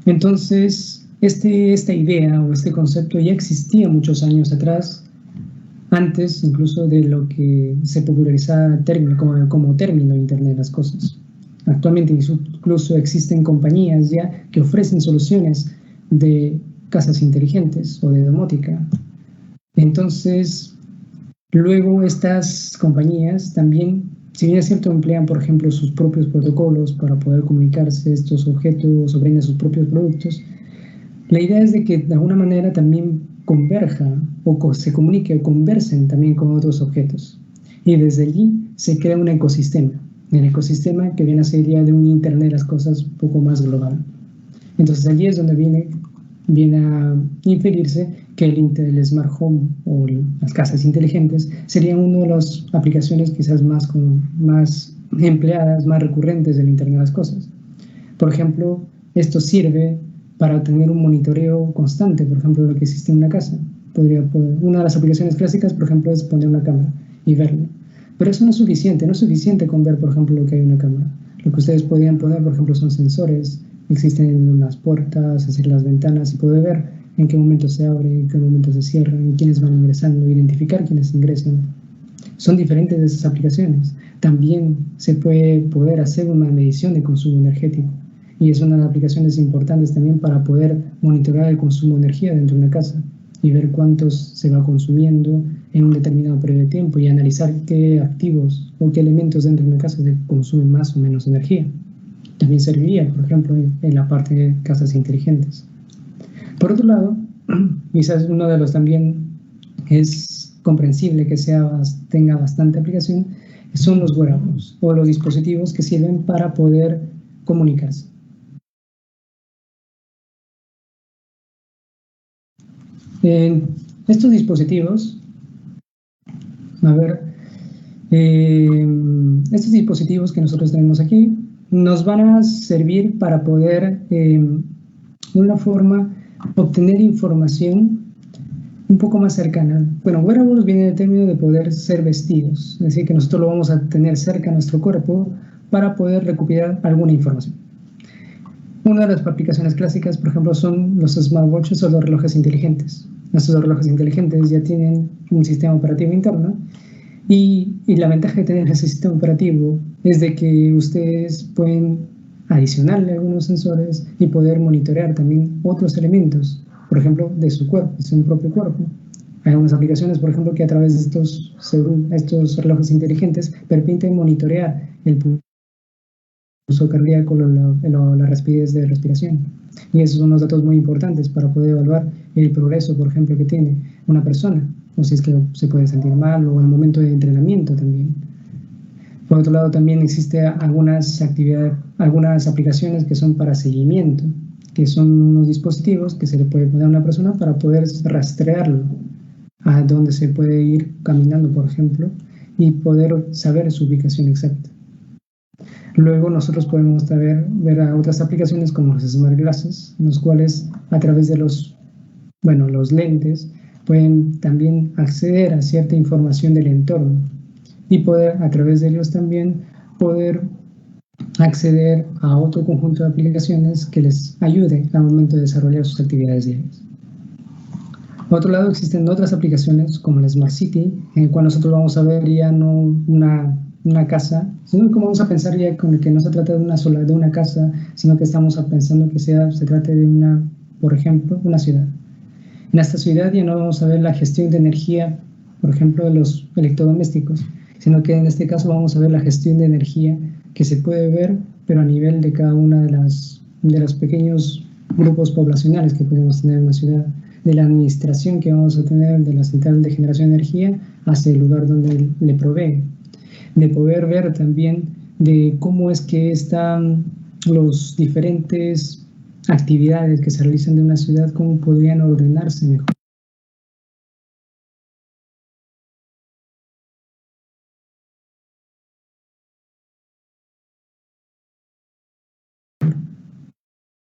Entonces, esta idea o este concepto ya existía muchos años atrás, antes incluso de lo que se popularizaba como término Internet de las cosas. Actualmente incluso existen compañías ya que ofrecen soluciones de casas inteligentes o de domótica. Entonces, luego estas compañías también, si bien es cierto, emplean, por ejemplo, sus propios protocolos para poder comunicarse estos objetos o brindan sus propios productos, la idea es de que de alguna manera también converja o se comunique o conversen también con otros objetos. Y desde allí se crea un ecosistema. el ecosistema que viene a ser ya de un Internet de las cosas un poco más global. Entonces allí es donde viene a inferirse que el Smart Home o las casas inteligentes serían una de las aplicaciones quizás más empleadas, más recurrentes del Internet de las cosas. Por ejemplo, esto sirve para tener un monitoreo constante, por ejemplo, de lo que existe en una casa. Una de las aplicaciones clásicas, por ejemplo, es poner una cámara y verlo. Pero eso no es suficiente con ver, por ejemplo, lo que hay en una cámara. Lo que ustedes podrían poner, por ejemplo, son sensores, existen en las puertas, hacer las ventanas y poder ver en qué momento se abre, en qué momento se cierra, quiénes van ingresando, identificar quiénes ingresan. Son diferentes de esas aplicaciones. También se puede poder hacer una medición de consumo energético y es una de las aplicaciones importantes también para poder monitorear el consumo de energía dentro de una casa y ver cuántos se va consumiendo en un determinado periodo de tiempo y analizar qué activos o qué elementos dentro de una casa se consumen más o menos energía. También serviría, por ejemplo, en la parte de casas inteligentes. Por otro lado, quizás uno de los también es comprensible que tenga bastante aplicación, son los wearables o los dispositivos que sirven para poder comunicarse. Estos dispositivos, estos dispositivos que nosotros tenemos aquí nos van a servir para poder, de una forma, obtener información un poco más cercana. Bueno, wearables viene del término de poder ser vestidos, es decir, que nosotros lo vamos a tener cerca a nuestro cuerpo para poder recuperar alguna información. Una de las aplicaciones clásicas, por ejemplo, son los smartwatches o los relojes inteligentes. Estos relojes inteligentes ya tienen un sistema operativo interno y la ventaja de tener ese sistema operativo es de que ustedes pueden adicionarle algunos sensores y poder monitorear también otros elementos, por ejemplo, de su cuerpo, de su propio cuerpo. Hay algunas aplicaciones, por ejemplo, que a través de estos relojes inteligentes permiten monitorear el pulso cardíaco, la rapidez de respiración. Y esos son unos datos muy importantes para poder evaluar el progreso, por ejemplo, que tiene una persona, o si es que se puede sentir mal, o en el momento de entrenamiento también. Por otro lado, también existen algunas aplicaciones que son para seguimiento, que son unos dispositivos que se le puede poner a una persona para poder rastrearlo a dónde se puede ir caminando, por ejemplo, y poder saber su ubicación exacta. Luego nosotros podemos ver a otras aplicaciones como los Smart Glasses, en los cuales a través de los lentes pueden también acceder a cierta información del entorno y poder a través de ellos también poder acceder a otro conjunto de aplicaciones que les ayude al momento de desarrollar sus actividades diarias. Por otro lado, existen otras aplicaciones como la Smart City, en el cual nosotros vamos a ver ya no una casa, sino que vamos a pensar ya con que no se trata de una casa, sino que estamos pensando que se trate de por ejemplo, una ciudad. En esta ciudad ya no vamos a ver la gestión de energía, por ejemplo, de los electrodomésticos, sino que en este caso vamos a ver la gestión de energía que se puede ver, pero a nivel de cada una de los pequeños grupos poblacionales que podemos tener en una ciudad, de la administración que vamos a tener de la central de generación de energía hacia el lugar donde le provee, de poder ver también de cómo es que están los diferentes actividades que se realizan de una ciudad, cómo podrían ordenarse mejor.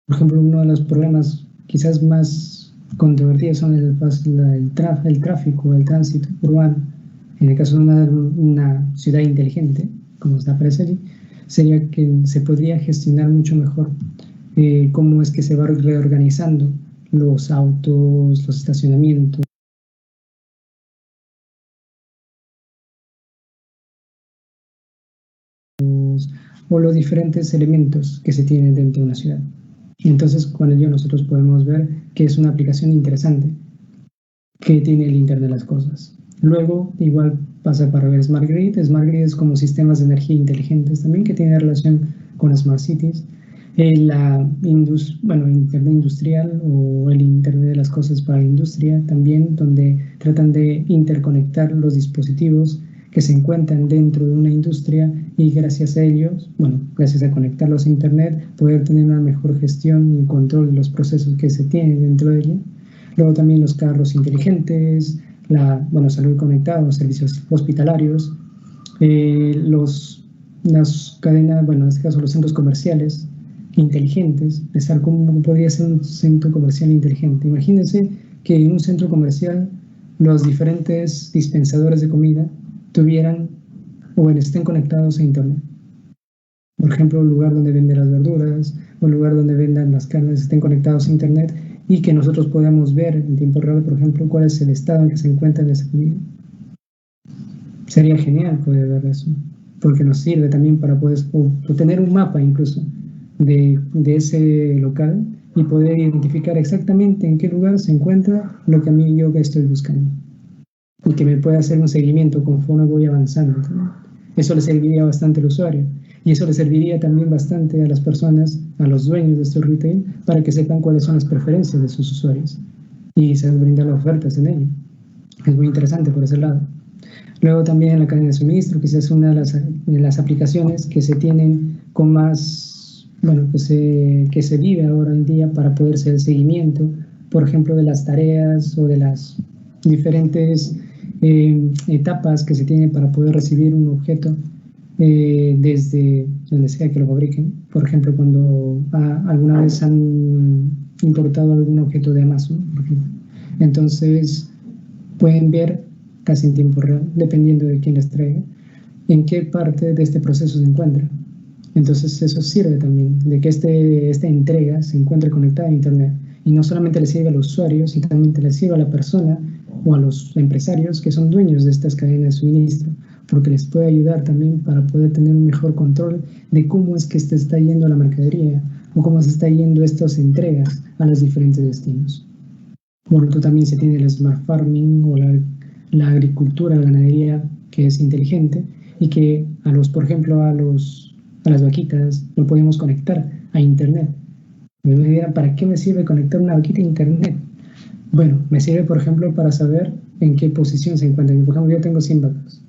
Por ejemplo, uno de los problemas quizás más controvertidos son el tráfico, el tránsito urbano. En el caso de una ciudad inteligente, como se aparece allí, sería que se podría gestionar mucho mejor cómo es que se va reorganizando los autos, los estacionamientos, o los diferentes elementos que se tienen dentro de una ciudad. Y entonces con ello nosotros podemos ver que es una aplicación interesante que tiene el Internet de las cosas. Luego igual pasa para ver Smart Grid. Smart Grid es como sistemas de energía inteligentes también que tiene relación con Smart Cities. Internet industrial o el Internet de las cosas para la industria también, donde tratan de interconectar los dispositivos que se encuentran dentro de una industria y gracias a ellos, bueno, gracias a conectarlos a Internet, poder tener una mejor gestión y control de los procesos que se tienen dentro de ella. Luego también los carros inteligentes, salud conectada, los servicios hospitalarios, las cadenas, bueno, en este caso los centros comerciales inteligentes, pensar cómo podría ser un centro comercial inteligente. Imagínense que en un centro comercial los diferentes dispensadores de comida tuvieran o estén conectados a Internet. Por ejemplo, el lugar donde venden las verduras o el lugar donde vendan las carnes estén conectados a Internet y que nosotros podamos ver en tiempo real, por ejemplo, cuál es el estado en que se encuentra esa comida. Sería genial poder ver eso, porque nos sirve también para poder tener un mapa incluso de ese local y poder identificar exactamente en qué lugar se encuentra lo que yo estoy buscando. Y que me pueda hacer un seguimiento conforme voy avanzando también. Eso le serviría bastante al usuario. Y eso le serviría también bastante a las personas, a los dueños de estos retail, para que sepan cuáles son las preferencias de sus usuarios. Y se les brindan las ofertas en ello. Es muy interesante por ese lado. Luego también la cadena de suministro, quizás una de las aplicaciones que se tienen con más, bueno, que se vive ahora en día para poder hacer el seguimiento, por ejemplo, de las tareas o de las diferentes etapas que se tienen para poder recibir un objeto desde donde sea que lo fabriquen. Por ejemplo, cuando alguna vez han importado algún objeto de Amazon, por ejemplo. Entonces pueden ver casi en tiempo real, dependiendo de quién les traiga, en qué parte de este proceso se encuentra. Entonces eso sirve también de que esta entrega se encuentre conectada a Internet y no solamente le sirve al usuario, sino también le sirve a la persona o a los empresarios que son dueños de estas cadenas de suministro, porque les puede ayudar también para poder tener un mejor control de cómo es que se está yendo la mercadería o cómo se está yendo estas entregas a los diferentes destinos. Por lo tanto, también se tiene el smart farming o la agricultura, la ganadería que es inteligente y que por ejemplo, a las vaquitas lo podemos conectar a Internet. Me dirán, ¿para qué me sirve conectar una vaquita a Internet? Bueno, me sirve, por ejemplo, para saber en qué posición se encuentra. Por ejemplo, yo tengo 100 vacas.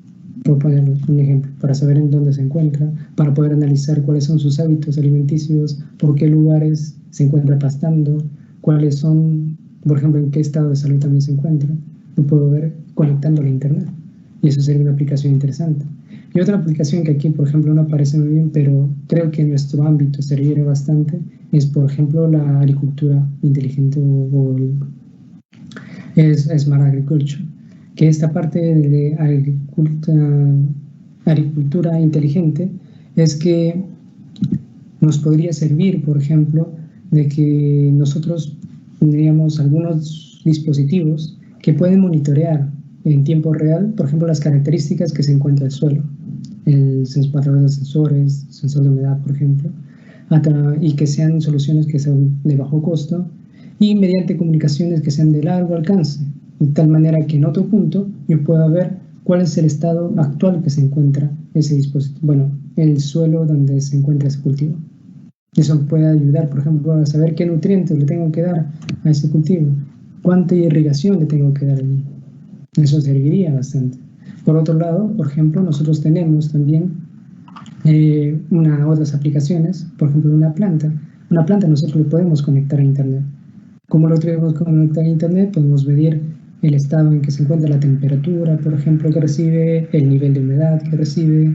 Puedo poner un ejemplo, para saber en dónde se encuentra, para poder analizar cuáles son sus hábitos alimenticios, por qué lugares se encuentra pastando, cuáles son, por ejemplo, en qué estado de salud también se encuentra. Lo puedo ver conectándolo a Internet. Y eso sería una aplicación interesante. Y otra aplicación que aquí, por ejemplo, no aparece muy bien, pero creo que en nuestro ámbito serviría bastante, es, por ejemplo, la agricultura inteligente es Smart Agriculture, que esta parte de agricultura inteligente es que nos podría servir, por ejemplo, de que nosotros tendríamos algunos dispositivos que pueden monitorear en tiempo real, por ejemplo, las características que se encuentra el suelo, a través de sensores, sensor de humedad, por ejemplo, y que sean soluciones que sean de bajo costo y mediante comunicaciones que sean de largo alcance, de tal manera que en otro punto yo pueda ver cuál es el estado actual que se encuentra ese dispositivo, el suelo donde se encuentra ese cultivo. Eso puede ayudar, por ejemplo, a saber qué nutrientes le tengo que dar a ese cultivo, cuánta irrigación le tengo que dar allí. Eso serviría bastante. Por otro lado, por ejemplo, nosotros tenemos también otras aplicaciones, por ejemplo, una planta. Una planta nosotros lo podemos conectar a Internet. ¿Cómo lo podemos conectar a Internet? Podemos medir el estado en que se encuentra la temperatura, por ejemplo, que recibe, el nivel de humedad que recibe,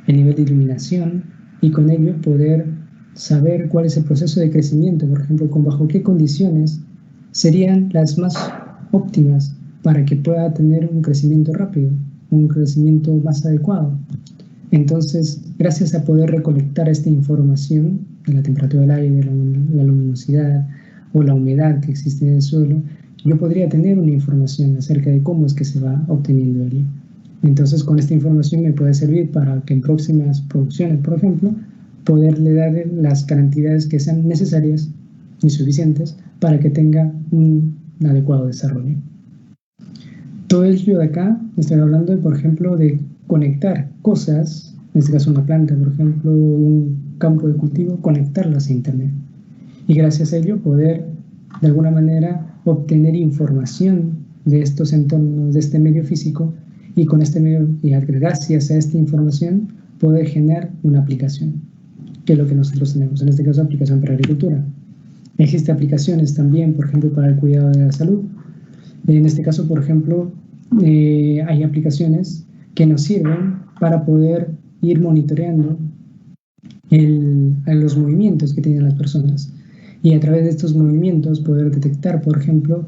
el nivel de iluminación, y con ello poder saber cuál es el proceso de crecimiento, por ejemplo, bajo qué condiciones serían las más óptimas para que pueda tener un crecimiento rápido, un crecimiento más adecuado. Entonces, gracias a poder recolectar esta información de la temperatura del aire, la luminosidad o la humedad que existe en el suelo, yo podría tener una información acerca de cómo es que se va obteniendo allí. Entonces, con esta información me puede servir para que en próximas producciones, por ejemplo, poderle dar las cantidades que sean necesarias y suficientes para que tenga un adecuado desarrollo. Todo ello de acá, estoy hablando, por ejemplo, de conectar cosas, en este caso una planta, por ejemplo, un campo de cultivo, conectarlas a Internet. Y gracias a ello poder, de alguna manera, obtener información de estos entornos, de este medio físico, y con este medio, y gracias a esta información, poder generar una aplicación, que es lo que nosotros tenemos, en este caso aplicación para agricultura. Existen aplicaciones también, por ejemplo, para el cuidado de la salud. En este caso, por ejemplo, hay aplicaciones que nos sirven para poder ir monitoreando los movimientos que tienen las personas y a través de estos movimientos poder detectar, por ejemplo,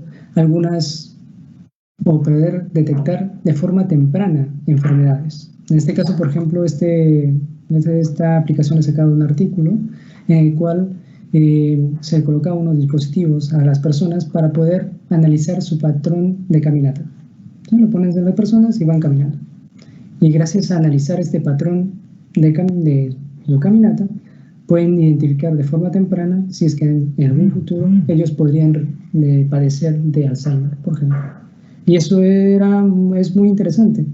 poder detectar de forma temprana enfermedades. En este caso, por ejemplo, esta aplicación ha sacado un artículo en el cual se coloca unos dispositivos a las personas para poder analizar su patrón de caminata. Entonces, lo pones en las personas y van caminando. Y gracias a analizar este patrón de su caminata, pueden identificar de forma temprana si es que en algún futuro ellos podrían padecer de Alzheimer, por ejemplo. Y eso es muy interesante.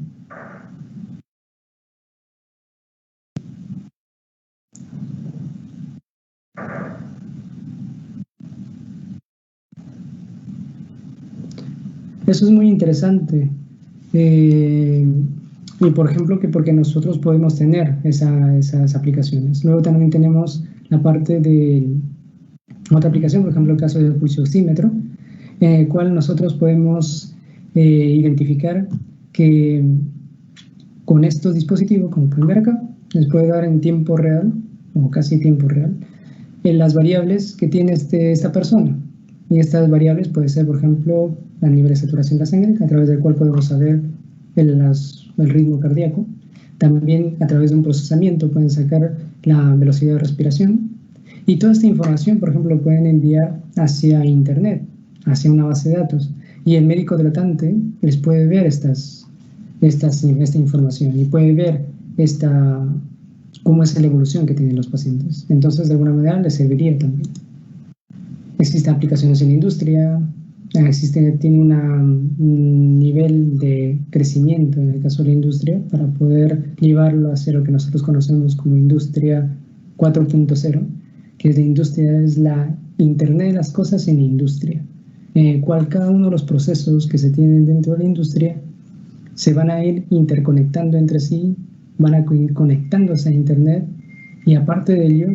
Eso es muy interesante. Y por ejemplo, porque nosotros podemos tener esas aplicaciones. Luego también tenemos la parte de otra aplicación, por ejemplo, el caso del pulso oxímetro, en el cual nosotros podemos identificar que con estos dispositivos, como pueden ver acá, les puede dar en tiempo real, o casi tiempo real, en las variables que tiene esta persona. Y estas variables puede ser, por ejemplo, el nivel de saturación de la sangre, a través del cual podemos saber el ritmo cardíaco. También a través de un procesamiento pueden sacar la velocidad de respiración. Y toda esta información, por ejemplo, lo pueden enviar hacia Internet, hacia una base de datos. Y el médico tratante les puede ver esta información y puede ver cómo es la evolución que tienen los pacientes. Entonces, de alguna manera, les serviría también. Existen aplicaciones en la industria, tiene un nivel de crecimiento en el caso de la industria para poder llevarlo hacia lo que nosotros conocemos como industria 4.0, que es la industria, es la Internet de las cosas en la industria, en el cual cada uno de los procesos que se tienen dentro de la industria se van a ir interconectando entre sí, van a ir conectándose a Internet, y aparte de ello,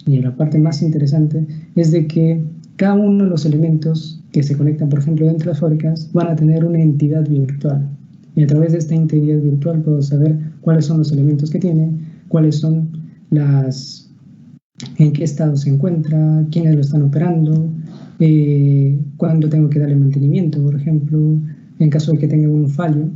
y la parte más interesante, es de que cada uno de los elementos que se conectan, por ejemplo, dentro de las fábricas, van a tener una entidad virtual. Y a través de esta entidad virtual puedo saber cuáles son los elementos que tiene, cuáles son en qué estado se encuentra, quiénes lo están operando, cuándo tengo que darle mantenimiento, por ejemplo, en caso de que tenga un fallo.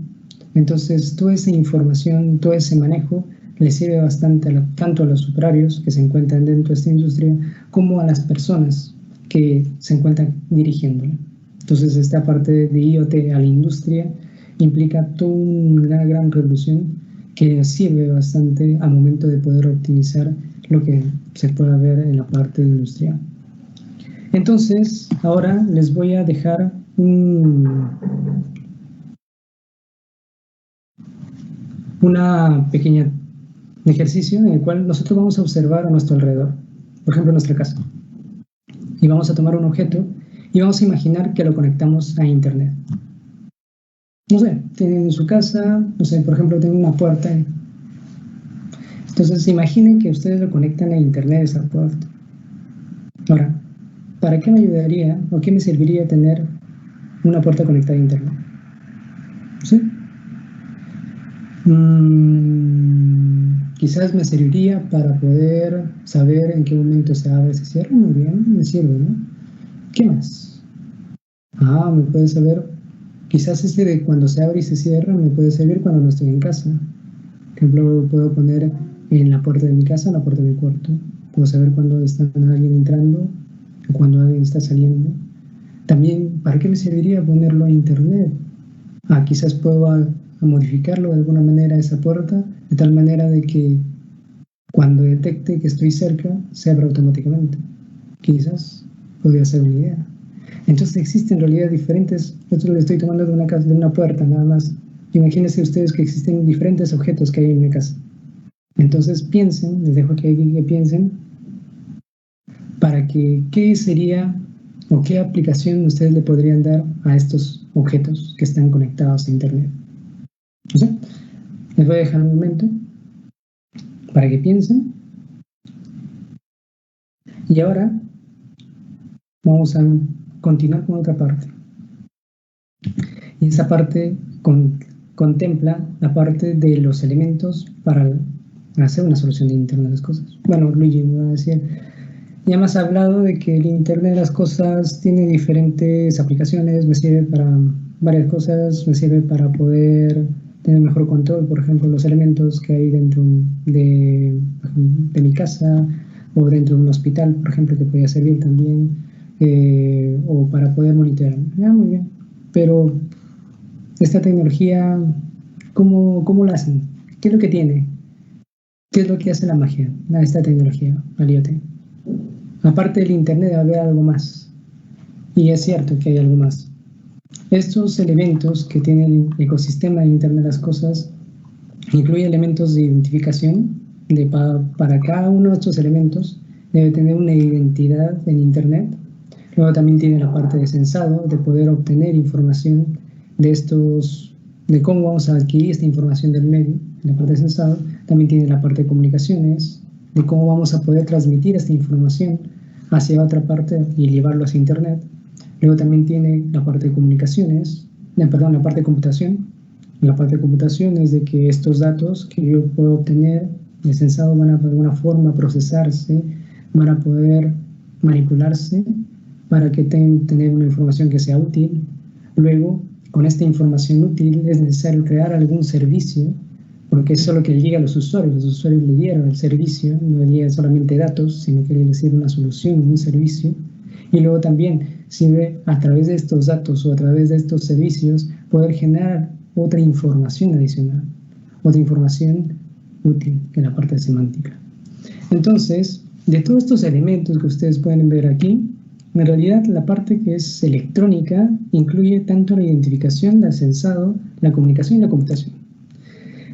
Entonces, toda esa información, todo ese manejo le sirve bastante tanto a los operarios que se encuentran dentro de esta industria como a las personas que se encuentran dirigiéndola. Entonces, esta parte de IoT a la industria implica toda una gran revolución que sirve bastante al momento de poder optimizar lo que se pueda ver en la parte industrial. Entonces, ahora les voy a dejar una pequeña ejercicio en el cual nosotros vamos a observar a nuestro alrededor, por ejemplo, en nuestra casa. Y vamos a tomar un objeto y vamos a imaginar que lo conectamos a Internet. No sé, tienen en su casa, no sé, por ejemplo, tienen una puerta. Entonces, imaginen que ustedes lo conectan a Internet, esa puerta. Ahora, ¿para qué me ayudaría o qué me serviría tener una puerta conectada a Internet? ¿Sí? Quizás me serviría para poder saber en qué momento se abre y se cierra. Muy bien, me sirve, ¿no? ¿Qué más? Me puede saber, quizás de cuando se abre y se cierra me puede servir cuando no estoy en casa. Por ejemplo, puedo poner en la puerta de mi casa, en la puerta de mi cuarto. Puedo saber cuando está alguien entrando o cuando alguien está saliendo. También, ¿para qué me serviría ponerlo a Internet? Quizás puedo modificarlo de alguna manera esa puerta, de tal manera de que cuando detecte que estoy cerca, se abra automáticamente. Quizás podría ser una idea. Entonces existen en realidad diferentes, esto lo estoy tomando de una puerta nada más. Imagínense ustedes que existen diferentes objetos que hay en una casa. Entonces piensen, les dejo que piensen, para qué sería o qué aplicación ustedes le podrían dar a estos objetos que están conectados a Internet. No sé, les voy a dejar un momento para que piensen. Y ahora vamos a continuar con otra parte. Y esa parte contempla la parte de los elementos para hacer una solución de Internet de las cosas. Bueno, Luigi me va a decir, ya me has hablado de que el Internet de las cosas tiene diferentes aplicaciones, me sirve para varias cosas, me sirve para poder tener mejor control, por ejemplo, los elementos que hay dentro de mi casa o dentro de un hospital, por ejemplo, que podría servir también, o para poder monitorear. Ya, muy bien, pero esta tecnología, ¿cómo la hacen? ¿Qué es lo que tiene? ¿Qué es lo que hace la magia de esta tecnología, al IoT? Aparte del Internet debe haber algo más. Y es cierto que hay algo más. Estos elementos que tiene el ecosistema de Internet de las cosas incluye elementos de identificación. Para cada uno de estos elementos debe tener una identidad en Internet. Luego también tiene la parte de sensado, de poder obtener información de cómo vamos a adquirir esta información del medio, en la parte de sensado. También tiene la parte de comunicaciones, de cómo vamos a poder transmitir esta información hacia otra parte y llevarlo hacia Internet. Luego también tiene la parte de comunicaciones, la parte de computación. La parte de computación es de que estos datos que yo puedo obtener de sensado van a de alguna forma procesarse, van a poder manipularse para que tener una información que sea útil. Luego, con esta información útil es necesario crear algún servicio, porque eso es lo que llega a los usuarios. Los usuarios le dieron el servicio, no le llegan solamente datos, sino que le sirve una solución, un servicio. Y luego también sirve a través de estos datos o a través de estos servicios poder generar otra información adicional, otra información útil en la parte semántica. Entonces, de todos estos elementos que ustedes pueden ver aquí, en realidad la parte que es electrónica incluye tanto la identificación, el sensado, la comunicación y la computación.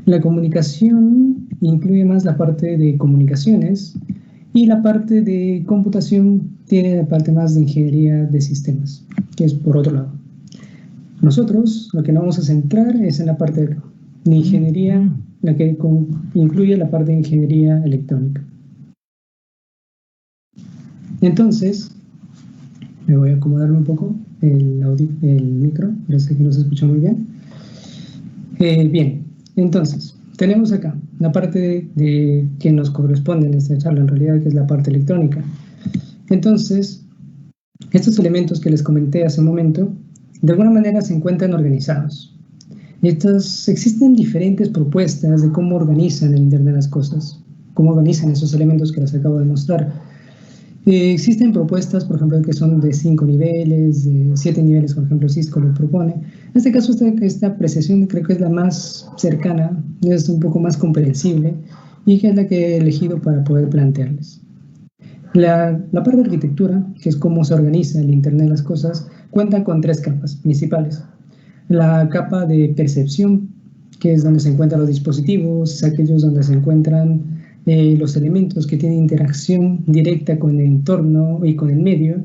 La comunicación incluye más la parte de comunicaciones y la parte de computación tiene la parte más de ingeniería de sistemas, que es por otro lado. Nosotros lo que nos vamos a centrar es en la parte de ingeniería, la que incluye la parte de ingeniería electrónica. Entonces, me voy a acomodar un poco el micro, parece que no se escucha muy bien. Bien, entonces, tenemos acá la parte que nos corresponde en esta charla, en realidad, que es la parte electrónica. Entonces, estos elementos que les comenté hace un momento, de alguna manera se encuentran organizados. Existen diferentes propuestas de cómo organizan el Internet de las cosas, cómo organizan esos elementos que les acabo de mostrar. Existen propuestas, por ejemplo, que son de 5 niveles, de 7 niveles, por ejemplo, Cisco lo propone. En este caso, esta apreciación creo que es la más cercana, es un poco más comprensible y que es la que he elegido para poder plantearles. La parte de arquitectura, que es cómo se organiza el Internet de las cosas, cuenta con 3 capas principales. La capa de percepción, que es donde se encuentran los dispositivos, aquellos donde se encuentran los elementos que tienen interacción directa con el entorno y con el medio.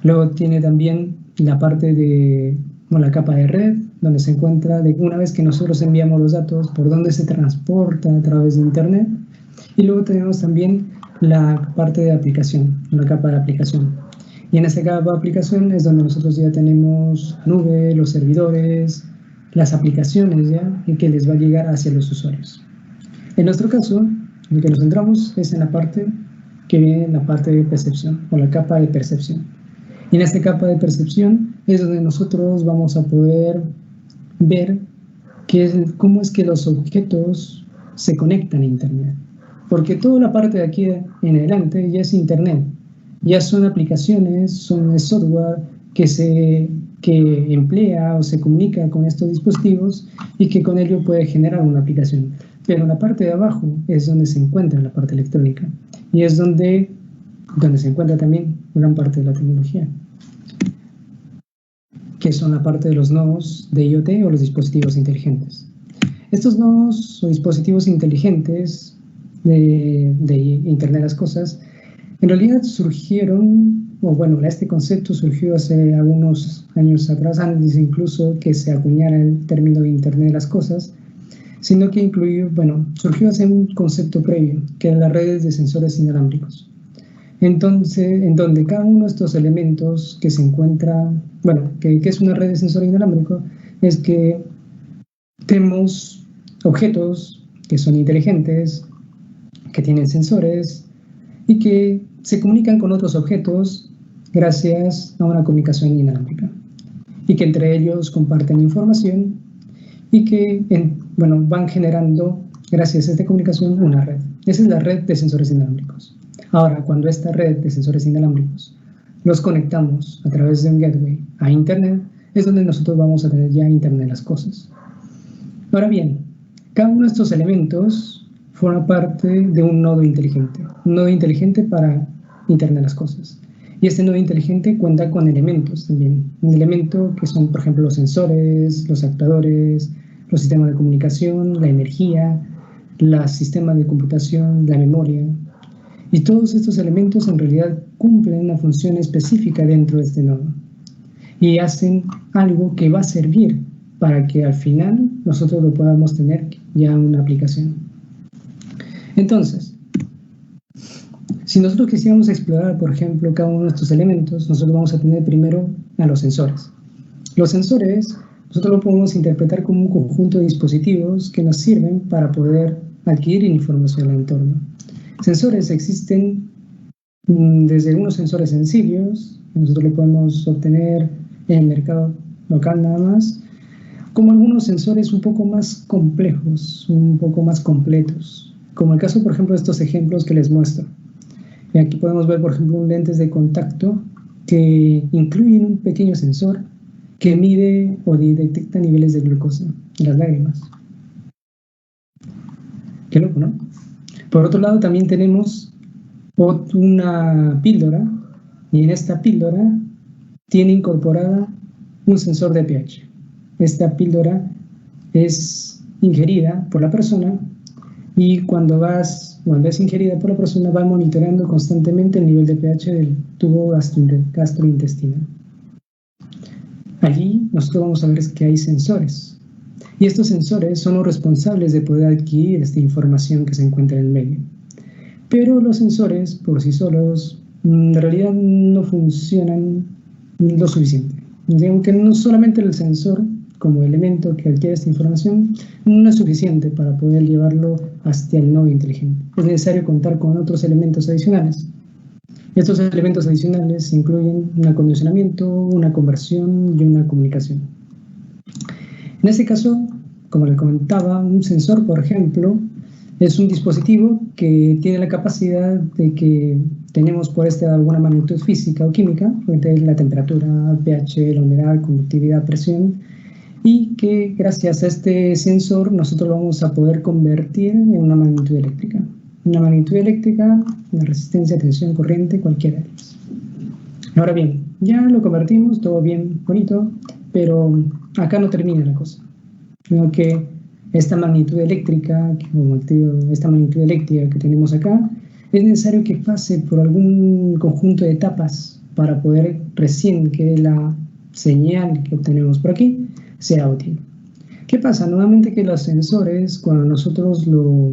Luego tiene también la parte de la capa de red, donde se encuentra una vez que nosotros enviamos los datos, por dónde se transporta a través de Internet. Y luego tenemos también la parte de aplicación, la capa de aplicación. Y en esta capa de aplicación es donde nosotros ya tenemos nube, los servidores, las aplicaciones ya, y que les va a llegar hacia los usuarios. En nuestro caso, en el que nos centramos es en la parte que viene en la parte de percepción, o la capa de percepción. Y en esta capa de percepción es donde nosotros vamos a poder ver cómo es que los objetos se conectan a Internet. Porque toda la parte de aquí en adelante ya es Internet. Ya son aplicaciones, son software que emplea o se comunica con estos dispositivos y que con ello puede generar una aplicación. Pero la parte de abajo es donde se encuentra la parte electrónica y es donde se encuentra también gran parte de la tecnología, que son la parte de los nodos de IoT o los dispositivos inteligentes. Estos nodos o dispositivos inteligentes de Internet de las cosas en realidad surgieron, este concepto surgió hace algunos años atrás, antes incluso que se acuñara el término de Internet de las cosas, sino que surgió hace un concepto previo, que eran las redes de sensores inalámbricos. Entonces, en donde cada uno de estos elementos que se encuentra, que es una red de sensor inalámbrico, es que tenemos objetos que son inteligentes, que tienen sensores y que se comunican con otros objetos gracias a una comunicación inalámbrica, y que entre ellos comparten información y que van generando, gracias a esta comunicación, una red. Esa es la red de sensores inalámbricos. Ahora, cuando esta red de sensores inalámbricos los conectamos a través de un gateway a Internet, es donde nosotros vamos a tener ya Internet de las cosas. Ahora bien, cada uno de estos elementos forma parte de un nodo inteligente para Internet de las cosas. Y este nodo inteligente cuenta con elementos también. Un elemento que son, por ejemplo, los sensores, los actuadores, los sistemas de comunicación, la energía, los sistemas de computación, la memoria. Y todos estos elementos en realidad cumplen una función específica dentro de este nodo. Y hacen algo que va a servir para que al final nosotros lo podamos tener ya en una aplicación. Entonces, si nosotros quisiéramos explorar, por ejemplo, cada uno de estos elementos, nosotros vamos a tener primero a los sensores. Los sensores nosotros lo podemos interpretar como un conjunto de dispositivos que nos sirven para poder adquirir información del entorno. Sensores existen desde unos sensores sencillos, nosotros lo podemos obtener en el mercado local nada más, como algunos sensores un poco más complejos, un poco más completos, como el caso, por ejemplo, de estos ejemplos que les muestro. Y aquí podemos ver, por ejemplo, lentes de contacto que incluyen un pequeño sensor que mide o detecta niveles de glucosa en las lágrimas. Qué loco, ¿no? Por otro lado, también tenemos una píldora, y en esta píldora tiene incorporada un sensor de pH. Esta píldora es ingerida por la persona, y cuando es ingerida por la persona, va monitoreando constantemente el nivel de pH del tubo gastrointestinal. Allí nosotros vamos a ver que hay sensores, y estos sensores son los responsables de poder adquirir esta información que se encuentra en el medio. Pero los sensores por sí solos en realidad no funcionan lo suficiente. Digamos que no solamente el sensor como elemento que adquiere esta información no es suficiente para poder llevarlo hasta el nodo inteligente. Es necesario contar con otros elementos adicionales. Estos elementos adicionales incluyen un acondicionamiento, una conversión y una comunicación. En este caso, como les comentaba, un sensor, por ejemplo, es un dispositivo que tiene la capacidad de que tenemos por alguna magnitud física o química, la temperatura, pH, la humedad, conductividad, presión, y que gracias a este sensor nosotros lo vamos a poder convertir en una magnitud eléctrica. Una magnitud eléctrica, una resistencia, tensión, corriente, cualquiera de ellas. Ahora bien, ya lo convertimos, todo bien, bonito, pero acá no termina la cosa, sino que esta magnitud eléctrica que tenemos acá, es necesario que pase por algún conjunto de etapas para poder recién que la señal que obtenemos por aquí sea útil. ¿Qué pasa? Nuevamente que los sensores, cuando nosotros lo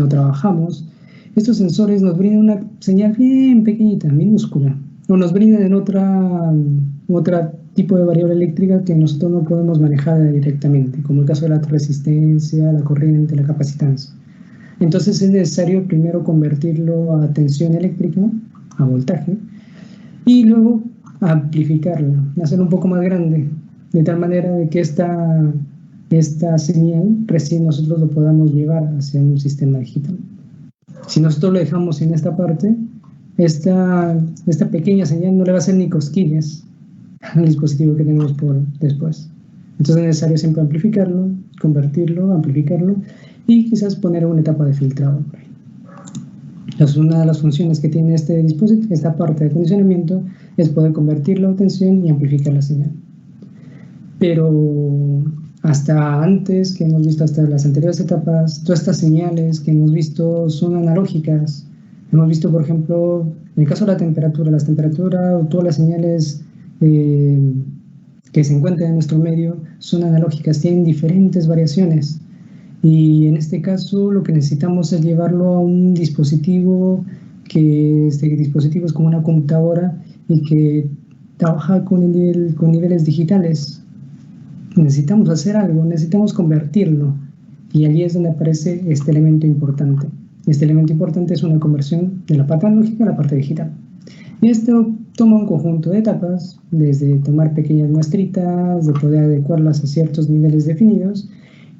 trabajamos, estos sensores nos brindan una señal bien pequeñita, minúscula, o nos brindan en otro tipo de variable eléctrica que nosotros no podemos manejar directamente, como el caso de la resistencia, la corriente, la capacitancia. Entonces es necesario primero convertirlo a tensión eléctrica, a voltaje, y luego amplificarla, hacerlo un poco más grande, de tal manera de que esta señal recién nosotros lo podamos llevar hacia un sistema digital. Si nosotros lo dejamos en esta parte, esta pequeña señal no le va a hacer ni cosquillas al dispositivo que tenemos por después. Entonces es necesario siempre amplificarlo, convertirlo, amplificarlo y quizás poner una etapa de filtrado por ahí. Entonces, una de las funciones que tiene este dispositivo, esta parte de acondicionamiento, es poder convertir la tensión y amplificar la señal. Pero hasta antes, que hemos visto hasta las anteriores etapas, todas estas señales que hemos visto son analógicas. Hemos visto, por ejemplo, en el caso de la temperatura, o todas las señales que se encuentran en nuestro medio son analógicas, tienen diferentes variaciones. Y en este caso lo que necesitamos es llevarlo a un dispositivo que este dispositivo es como una computadora y que trabaja con niveles digitales. Necesitamos hacer algo, necesitamos convertirlo. Y allí es donde aparece este elemento importante. Este elemento importante es una conversión de la parte analógica a la parte digital. Y esto toma un conjunto de etapas, desde tomar pequeñas muestritas, de poder adecuarlas a ciertos niveles definidos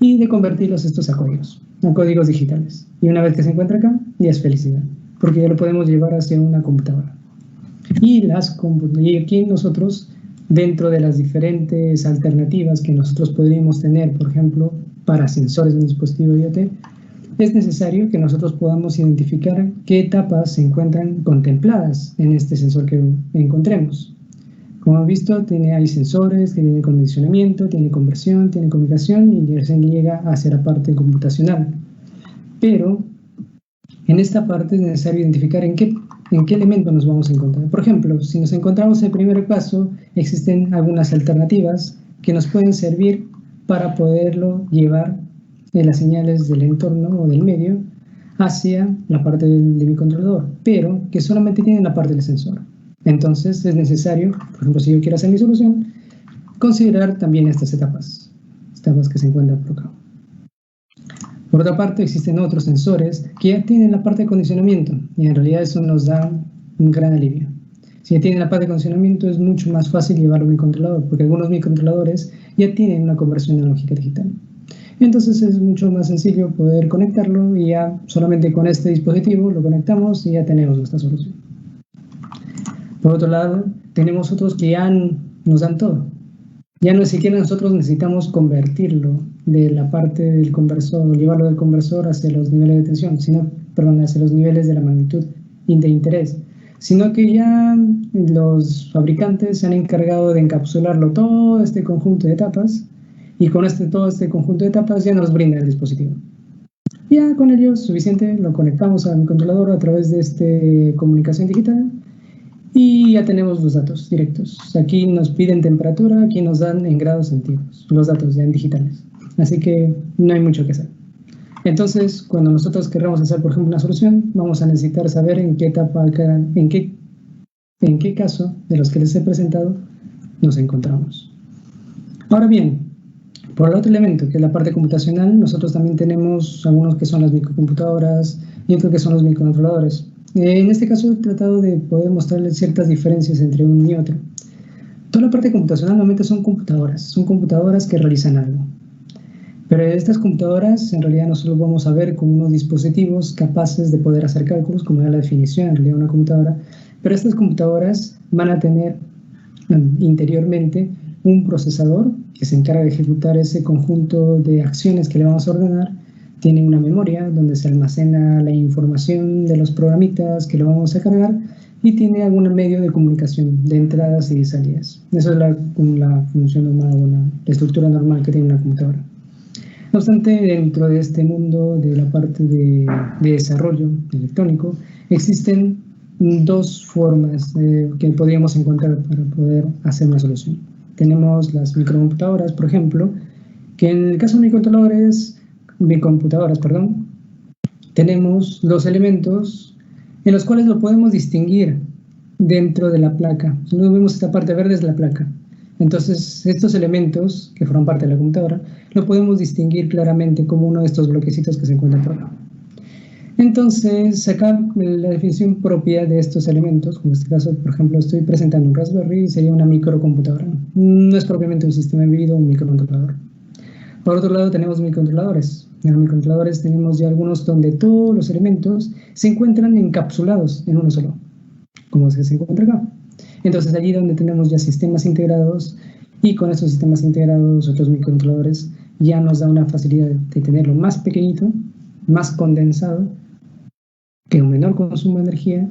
y de convertirlos estos a códigos digitales. Y una vez que se encuentra acá, ya es felicidad, porque ya lo podemos llevar hacia una computadora. Y aquí nosotros, dentro de las diferentes alternativas que nosotros podríamos tener, por ejemplo, para sensores de un dispositivo IoT, es necesario que nosotros podamos identificar qué etapas se encuentran contempladas en este sensor que encontremos. Como hemos visto, hay sensores que tienen condicionamiento, tiene conversión, tiene comunicación y llega hacia la parte computacional. Pero en esta parte es necesario identificar en qué elemento nos vamos a encontrar. Por ejemplo, si nos encontramos en el primer paso, existen algunas alternativas que nos pueden servir para poderlo llevar de las señales del entorno o del medio hacia la parte de mi controlador, pero que solamente tienen la parte del sensor. Entonces es necesario, por ejemplo, si yo quiero hacer mi solución, considerar también estas etapas que se encuentran por acá. Por otra parte, existen otros sensores que ya tienen la parte de condicionamiento y en realidad eso nos da un gran alivio. Si ya tienen la parte de condicionamiento es mucho más fácil llevarlo a mi controlador, porque algunos microcontroladores ya tienen una conversión analógica digital. Entonces es mucho más sencillo poder conectarlo y ya solamente con este dispositivo lo conectamos y ya tenemos nuestra solución. Por otro lado, tenemos otros que ya nos dan todo. Ya no siquiera nosotros necesitamos convertirlo de la parte del conversor, llevarlo del conversor hacia los niveles de tensión, hacia los niveles de la magnitud de interés, sino que ya los fabricantes se han encargado de encapsularlo todo este conjunto de etapas y con todo este conjunto de etapas ya nos brinda el dispositivo. Ya con ello es suficiente, lo conectamos a mi controlador a través de esta comunicación digital y ya tenemos los datos directos. Aquí nos piden temperatura, aquí nos dan en grados centígrados, los datos ya en digitales. Así que no hay mucho que hacer. Entonces, cuando nosotros queramos hacer, por ejemplo, una solución, vamos a necesitar saber en qué etapa, en qué caso de los que les he presentado nos encontramos. Ahora bien, por el otro elemento, que es la parte computacional, nosotros también tenemos algunos que son las microcomputadoras y otros que son los microcontroladores. En este caso he tratado de poder mostrarles ciertas diferencias entre uno y otro. Toda la parte computacional normalmente son computadoras que realizan algo. Pero estas computadoras en realidad nosotros vamos a ver con unos dispositivos capaces de poder hacer cálculos, como era la definición en realidad de una computadora, pero estas computadoras van a tener interiormente un procesador que se encarga de ejecutar ese conjunto de acciones que le vamos a ordenar. Tiene una memoria donde se almacena la información de los programitas que le vamos a cargar y tiene algún medio de comunicación de entradas y de salidas. Eso es la función normal o la estructura normal que tiene una computadora. No obstante, dentro de este mundo de la parte de desarrollo electrónico, existen dos formas que podríamos encontrar para poder hacer una solución. Tenemos las microcomputadoras, por ejemplo, que en el caso de microcomputadoras, tenemos los elementos en los cuales lo podemos distinguir dentro de la placa. Nosotros vemos esta parte verde es la placa. Entonces, estos elementos que forman parte de la computadora, lo podemos distinguir claramente como uno de estos bloquecitos que se encuentran por acá. Entonces, acá la definición propia de estos elementos, como en este caso, por ejemplo, estoy presentando un Raspberry, sería una microcomputadora. No es propiamente un sistema embebido o un microcontrolador. Por otro lado, tenemos microcontroladores. En los microcontroladores tenemos ya algunos donde todos los elementos se encuentran encapsulados en uno solo, como es que se encuentra acá. Entonces, allí donde tenemos ya sistemas integrados y con estos sistemas integrados, otros microcontroladores, ya nos da una facilidad de tenerlo más pequeñito, más condensado, que un menor consumo de energía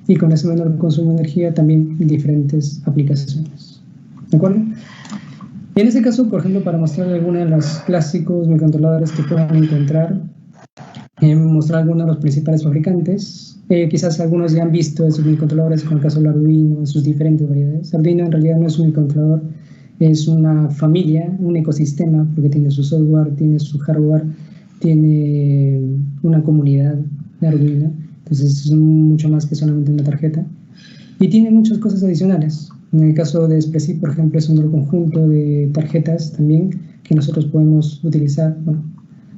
y con ese menor consumo de energía también diferentes aplicaciones. ¿De acuerdo? Y en este caso, por ejemplo, para mostrar algunos de los clásicos microcontroladores que puedan encontrar, mostrar algunos de los principales fabricantes. Quizás algunos ya han visto esos microcontroladores, con el caso del Arduino, en sus diferentes variedades. Arduino en realidad no es un microcontrolador, es una familia, un ecosistema, porque tiene su software, tiene su hardware, tiene una comunidad de Arduino, entonces es mucho más que solamente una tarjeta. Y tiene muchas cosas adicionales. En el caso de Expressif, por ejemplo, es un conjunto de tarjetas también que nosotros podemos utilizar, bueno,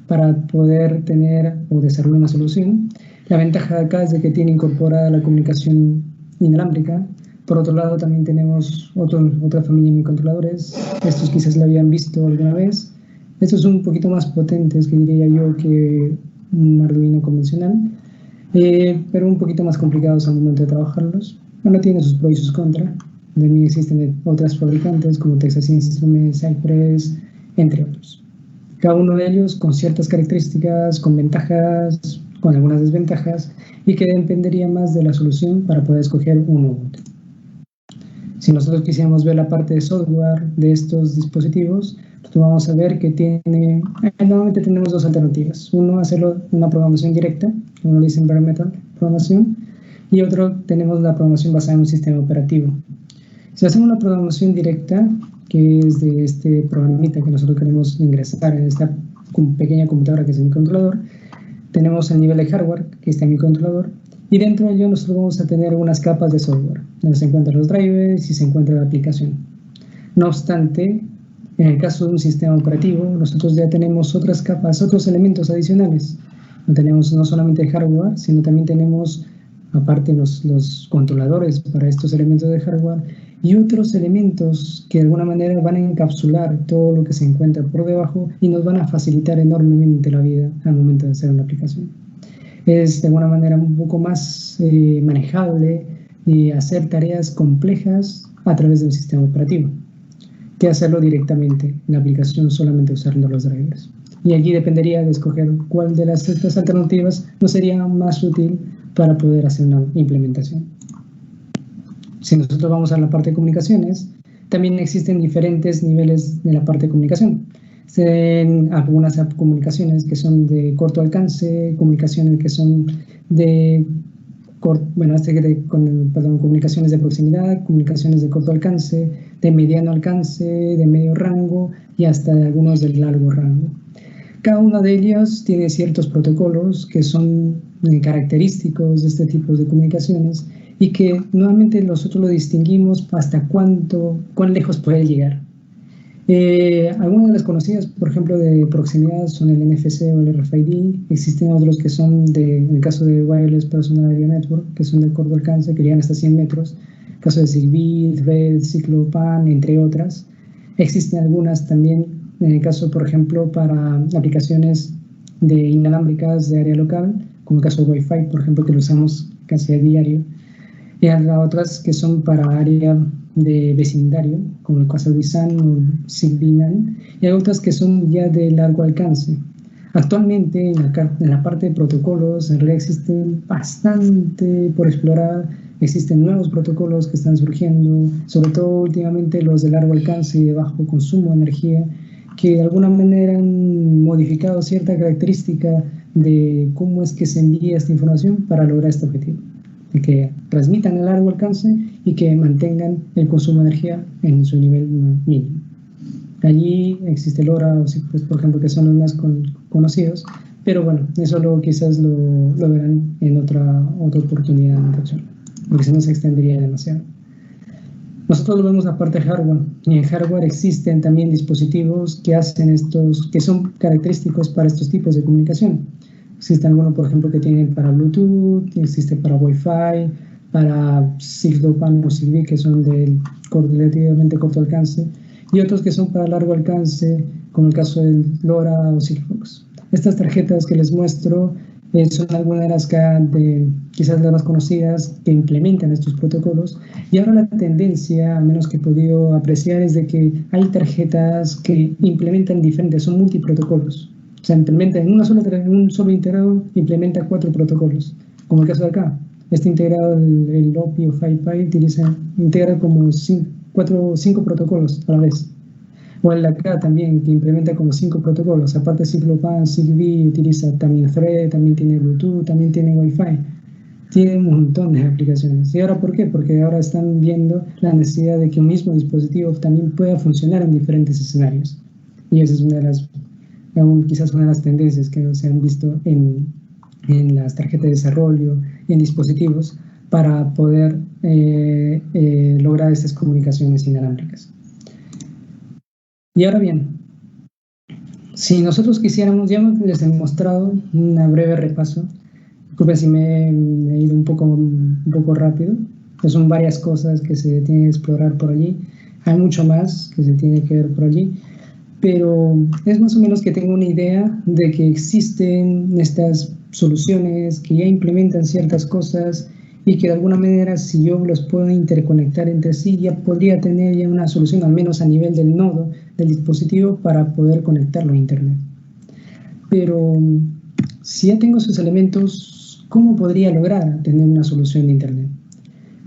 para poder tener o desarrollar una solución. La ventaja de acá es de que tiene incorporada la comunicación inalámbrica. Por otro lado, también tenemos otra familia de microcontroladores. Estos quizás lo habían visto alguna vez. Estos son un poquito más potentes, que diría yo, que un Arduino convencional, pero un poquito más complicados al momento de trabajarlos. Bueno, tiene sus pros y sus contras. También existen otras fabricantes como Texas Instruments, Cypress, entre otros. Cada uno de ellos con ciertas características, con ventajas, con algunas desventajas, y que dependería más de la solución para poder escoger uno u otro. Si nosotros quisiéramos ver la parte de software de estos dispositivos, pues vamos a ver que normalmente tenemos dos alternativas. Uno, hacerlo una programación directa, como lo dice en Bare Metal, programación, y otro, tenemos la programación basada en un sistema operativo. Si hacemos la programación directa, que es de este programita que nosotros queremos ingresar en esta pequeña computadora que es el microcontrolador, tenemos el nivel de hardware, que está en el microcontrolador, y dentro de ello nosotros vamos a tener unas capas de software, donde se encuentran los drivers y se encuentra la aplicación. No obstante, en el caso de un sistema operativo, nosotros ya tenemos otras capas, otros elementos adicionales. No tenemos no solamente el hardware, sino también tenemos, aparte, los controladores para estos elementos de hardware y otros elementos que de alguna manera van a encapsular todo lo que se encuentra por debajo y nos van a facilitar enormemente la vida al momento de hacer una aplicación. Es de alguna manera un poco más manejable y hacer tareas complejas a través de un sistema operativo que hacerlo directamente en la aplicación solamente usando los drivers. Y aquí dependería de escoger cuál de las estas alternativas nos sería más útil para poder hacer una implementación. Si nosotros vamos a la parte de comunicaciones, también existen diferentes niveles de la parte de comunicación. Existen algunas comunicaciones que son de corto alcance, comunicaciones que son de comunicaciones de proximidad, comunicaciones de corto alcance, de mediano alcance, de medio rango y hasta algunos del largo rango. Cada uno de ellos tiene ciertos protocolos que son característicos de este tipo de comunicaciones y que nuevamente nosotros lo distinguimos hasta cuán lejos puede llegar. Algunas de las conocidas, por ejemplo, de proximidad son el NFC o el RFID. Existen otros que son, en el caso de Wireless Personal Area Network, que son de corto alcance, que llegan hasta 100 metros. En el caso de Zigbee, Thread, CycloPan, entre otras. Existen algunas también, en el caso, por ejemplo, para aplicaciones inalámbricas de área local, como el caso de Wi-Fi, por ejemplo, que lo usamos casi a diario. Y hay otras que son para área de vecindario, como el caso de WISAN o Zigbee NAN, y hay otras que son ya de largo alcance. Actualmente, en la parte de protocolos, en realidad existen bastante por explorar, existen nuevos protocolos que están surgiendo, sobre todo últimamente los de largo alcance y de bajo consumo de energía, que de alguna manera han modificado cierta característica de cómo es que se envía esta información para lograr este objetivo, de que transmitan a largo alcance y que mantengan el consumo de energía en su nivel mínimo. Allí existe LoRa o CIGFOX, por ejemplo, que son los más conocidos, pero bueno, eso quizás lo verán en otra oportunidad en otra charla, porque si no se extendería demasiado. Nosotros lo vemos aparte de hardware, y en hardware existen también dispositivos que hacen que son característicos para estos tipos de comunicación. Existe alguno, por ejemplo, que tienen para Bluetooth, existe para Wi-Fi, para CycloPan o Zigbee, que son relativamente corto alcance, y otros que son para largo alcance, como el caso del LoRa o CIGFOX. Estas tarjetas que les muestro son algunas de las quizás las más conocidas que implementan estos protocolos, y ahora la tendencia, al menos que he podido apreciar, es de que hay tarjetas que implementan diferentes, son multiprotocolos. O sea, implementan en un solo integrado, implementa 4 protocolos, como el caso de acá. Este integrado, el OPI o FiPi, integra como 5 protocolos a la vez. O el de acá también, que implementa como 5 protocolos. Aparte de CycloPan, Zigbee, utiliza también Thread, también tiene Bluetooth, también tiene Wi-Fi. Tiene un montón de aplicaciones. ¿Y ahora por qué? Porque ahora están viendo la necesidad de que un mismo dispositivo también pueda funcionar en diferentes escenarios. Y esa es una de las quizás una de las tendencias que se han visto en las tarjetas de desarrollo, en dispositivos, para poder lograr estas comunicaciones inalámbricas. Y ahora bien, si nosotros quisiéramos, ya les he mostrado un breve repaso. Disculpen si me he ido un poco rápido, pues son varias cosas que se tienen que explorar por allí. Hay mucho más que se tiene que ver por allí, pero es más o menos que tengo una idea de que existen estas soluciones que ya implementan ciertas cosas y que de alguna manera, si yo los puedo interconectar entre sí, ya podría tener ya una solución, al menos a nivel del nodo del dispositivo, para poder conectarlo a Internet. Pero si ya tengo esos elementos, ¿cómo podría lograr tener una solución de Internet?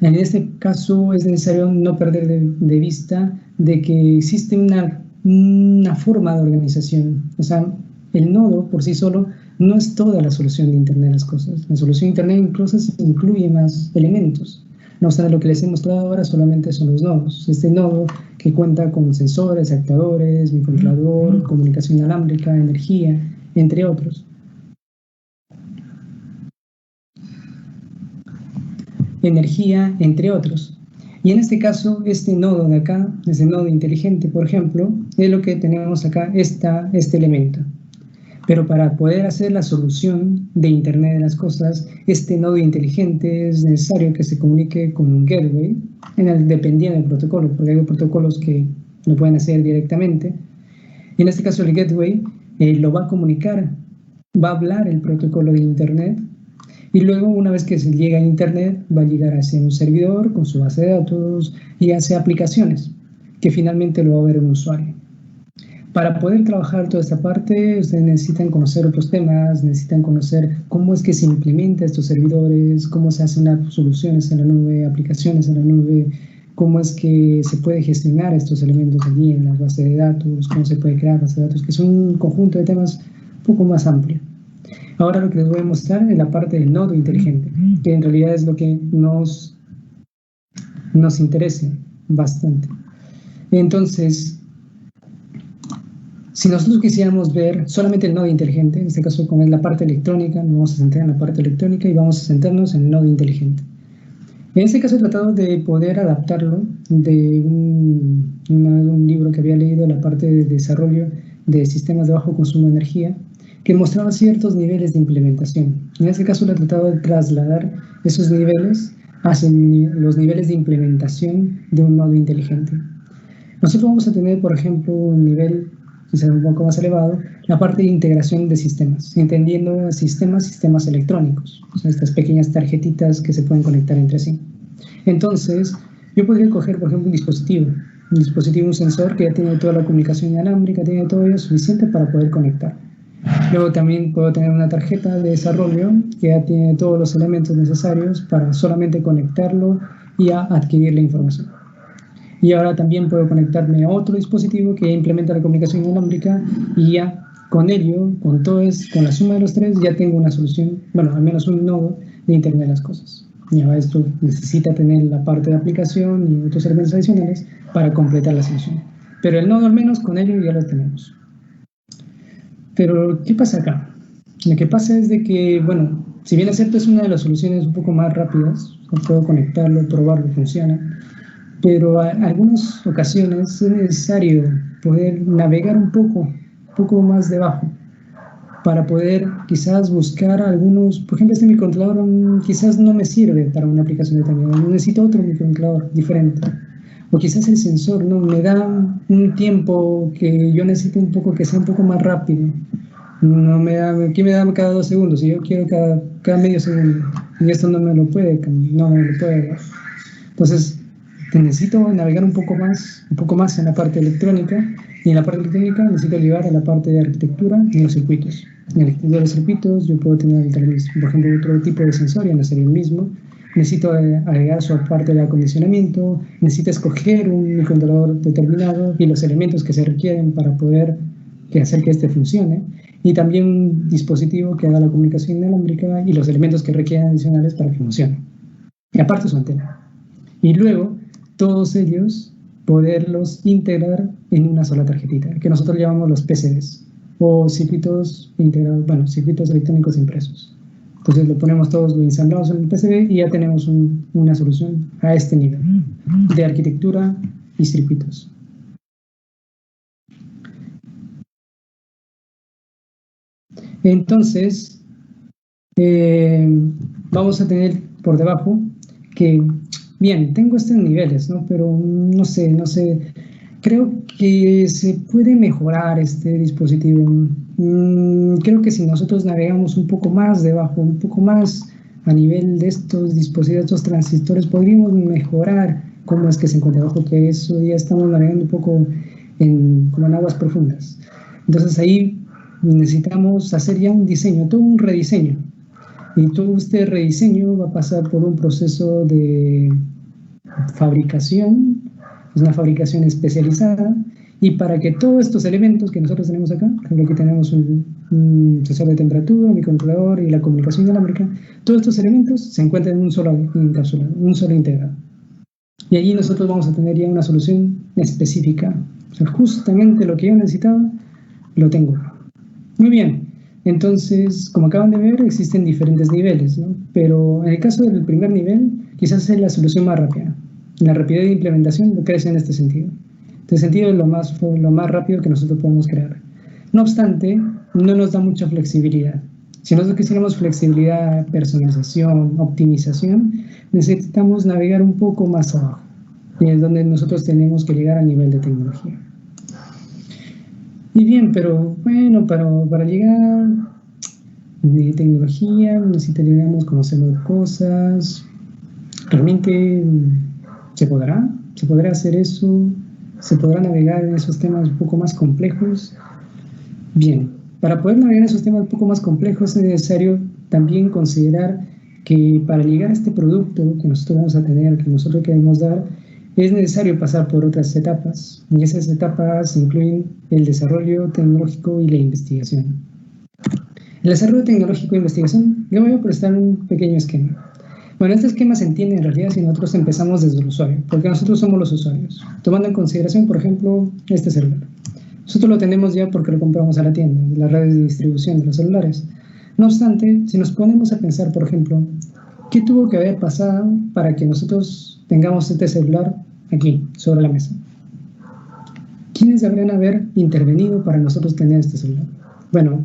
En este caso es necesario no perder de vista de que existe una forma de organización. O sea, el nodo por sí solo no es toda la solución de Internet de las cosas. La solución de Internet incluso incluye más elementos. No obstante, lo que les he mostrado ahora solamente son los nodos. Este nodo que cuenta con sensores, actuadores, microcontrolador, comunicación inalámbrica, energía, entre otros. Energía, entre otros. Y en este caso, este nodo de acá, este nodo inteligente, por ejemplo, es lo que tenemos acá, este elemento. Pero para poder hacer la solución de Internet de las cosas, este nodo inteligente es necesario que se comunique con un gateway, dependiendo del protocolo, porque hay protocolos que lo pueden hacer directamente. Y en este caso el gateway lo va a comunicar, va a hablar el protocolo de Internet, y luego una vez que se llega a Internet va a llegar hacia un servidor con su base de datos y hacia aplicaciones, que finalmente lo va a ver un usuario. Para poder trabajar toda esta parte, ustedes necesitan conocer otros temas, necesitan conocer cómo es que se implementa estos servidores, cómo se hacen las soluciones en la nube, aplicaciones en la nube, cómo es que se puede gestionar estos elementos allí en las bases de datos, cómo se puede crear bases de datos, que es un conjunto de temas un poco más amplio. Ahora lo que les voy a mostrar es la parte del nodo inteligente, que en realidad es lo que nos interesa bastante. Entonces, si nosotros quisiéramos ver solamente el nodo inteligente, en este caso como es la parte electrónica, nos vamos a centrar en la parte electrónica y vamos a centrarnos en el nodo inteligente. En este caso he tratado de poder adaptarlo de un libro que había leído, la parte de desarrollo de sistemas de bajo consumo de energía, que mostraba ciertos niveles de implementación. En este caso lo he tratado de trasladar esos niveles hacia los niveles de implementación de un nodo inteligente. Nosotros vamos a tener, por ejemplo, un nivel quizás un poco más elevado, la parte de integración de sistemas, entendiendo sistemas electrónicos, o sea, estas pequeñas tarjetitas que se pueden conectar entre sí. Entonces, yo podría coger, por ejemplo, un sensor que ya tiene toda la comunicación inalámbrica, tiene todo ello suficiente para poder conectar. Luego también puedo tener una tarjeta de desarrollo que ya tiene todos los elementos necesarios para solamente conectarlo y adquirir la información. Y ahora también puedo conectarme a otro dispositivo que implementa la comunicación inalámbrica y ya con ello, con la suma de los tres, ya tengo una solución, bueno, al menos un nodo de Internet de las cosas. Ya esto necesita tener la parte de aplicación y otros elementos adicionales para completar la solución. Pero el nodo al menos con ello ya lo tenemos. Pero, ¿qué pasa acá? Lo que pasa es de que, bueno, si bien es cierto es una de las soluciones un poco más rápidas, puedo conectarlo, probarlo, funciona, pero en algunas ocasiones es necesario poder navegar un poco más debajo para poder quizás buscar algunos, por ejemplo, este microcontrolador quizás no me sirve para una aplicación determinada, necesito otro microcontrolador diferente. O quizás el sensor no me da un tiempo que yo necesito que sea un poco más rápido. Aquí me da cada 2 segundos y yo quiero cada medio segundo. Y esto no me lo puede dar. Entonces, necesito navegar un poco más en la parte electrónica. Y en la parte electrónica necesito llegar a la parte de arquitectura y los circuitos. En la arquitectura de los circuitos yo puedo tener, por ejemplo, otro tipo de sensor, ya no sería el mismo. Necesito agregar su parte de acondicionamiento, necesito escoger un microcontrolador determinado y los elementos que se requieren para poder hacer que este funcione, y también un dispositivo que haga la comunicación inalámbrica y los elementos que requieran adicionales para que funcione. Y aparte su antena. Y luego, todos ellos poderlos integrar en una sola tarjetita, que nosotros llamamos los PCBs. o circuitos integrados, bueno, circuitos electrónicos impresos. Entonces lo ponemos todos, lo ensamblamos en el PCB y ya tenemos una solución a este nivel de arquitectura y circuitos. Entonces, vamos a tener por debajo que, bien, tengo estos niveles, ¿no? Pero no sé, creo que se puede mejorar este dispositivo. Creo que si nosotros navegamos un poco más debajo, un poco más a nivel de estos dispositivos, estos transistores, podríamos mejorar cómo es que se encuentra abajo, que eso ya estamos navegando un poco como en aguas profundas. Entonces ahí necesitamos hacer ya un diseño, todo un rediseño. Y todo este rediseño va a pasar por un proceso de fabricación, es una fabricación especializada, y para que todos estos elementos que nosotros tenemos acá, por ejemplo, aquí tenemos un sensor de temperatura, un microcontrolador y la comunicación inalámbrica, todos estos elementos se encuentran en un solo encapsulado, un solo integrado. Y allí nosotros vamos a tener ya una solución específica. O sea, justamente lo que yo necesitaba, lo tengo. Muy bien. Entonces, como acaban de ver, existen diferentes niveles, ¿no? Pero en el caso del primer nivel, quizás es la solución más rápida. La rapidez de implementación crece en este sentido. Este sentido es lo más rápido que nosotros podemos crear. No obstante, no nos da mucha flexibilidad. Si nosotros quisiéramos flexibilidad, personalización, optimización, necesitamos navegar un poco más abajo. Y es donde nosotros tenemos que llegar a nivel de tecnología. Y bien, pero bueno, para llegar de tecnología necesitaríamos conocer más cosas. ¿Realmente se podrá hacer eso? ¿Se podrá navegar en esos temas un poco más complejos? Bien, para poder navegar en esos temas un poco más complejos es necesario también considerar que para llegar a este producto que nosotros vamos a tener, que nosotros queremos dar, es necesario pasar por otras etapas, y esas etapas incluyen el desarrollo tecnológico y la investigación. El desarrollo tecnológico e investigación, yo voy a prestar un pequeño esquema. Bueno, este esquema se entiende en realidad si nosotros empezamos desde el usuario, porque nosotros somos los usuarios. Tomando en consideración, por ejemplo, este celular. Nosotros lo tenemos ya porque lo compramos a la tienda, de las redes de distribución de los celulares. No obstante, si nos ponemos a pensar, por ejemplo, ¿qué tuvo que haber pasado para que nosotros tengamos este celular aquí, sobre la mesa? ¿Quiénes deberían haber intervenido para nosotros tener este celular? Bueno,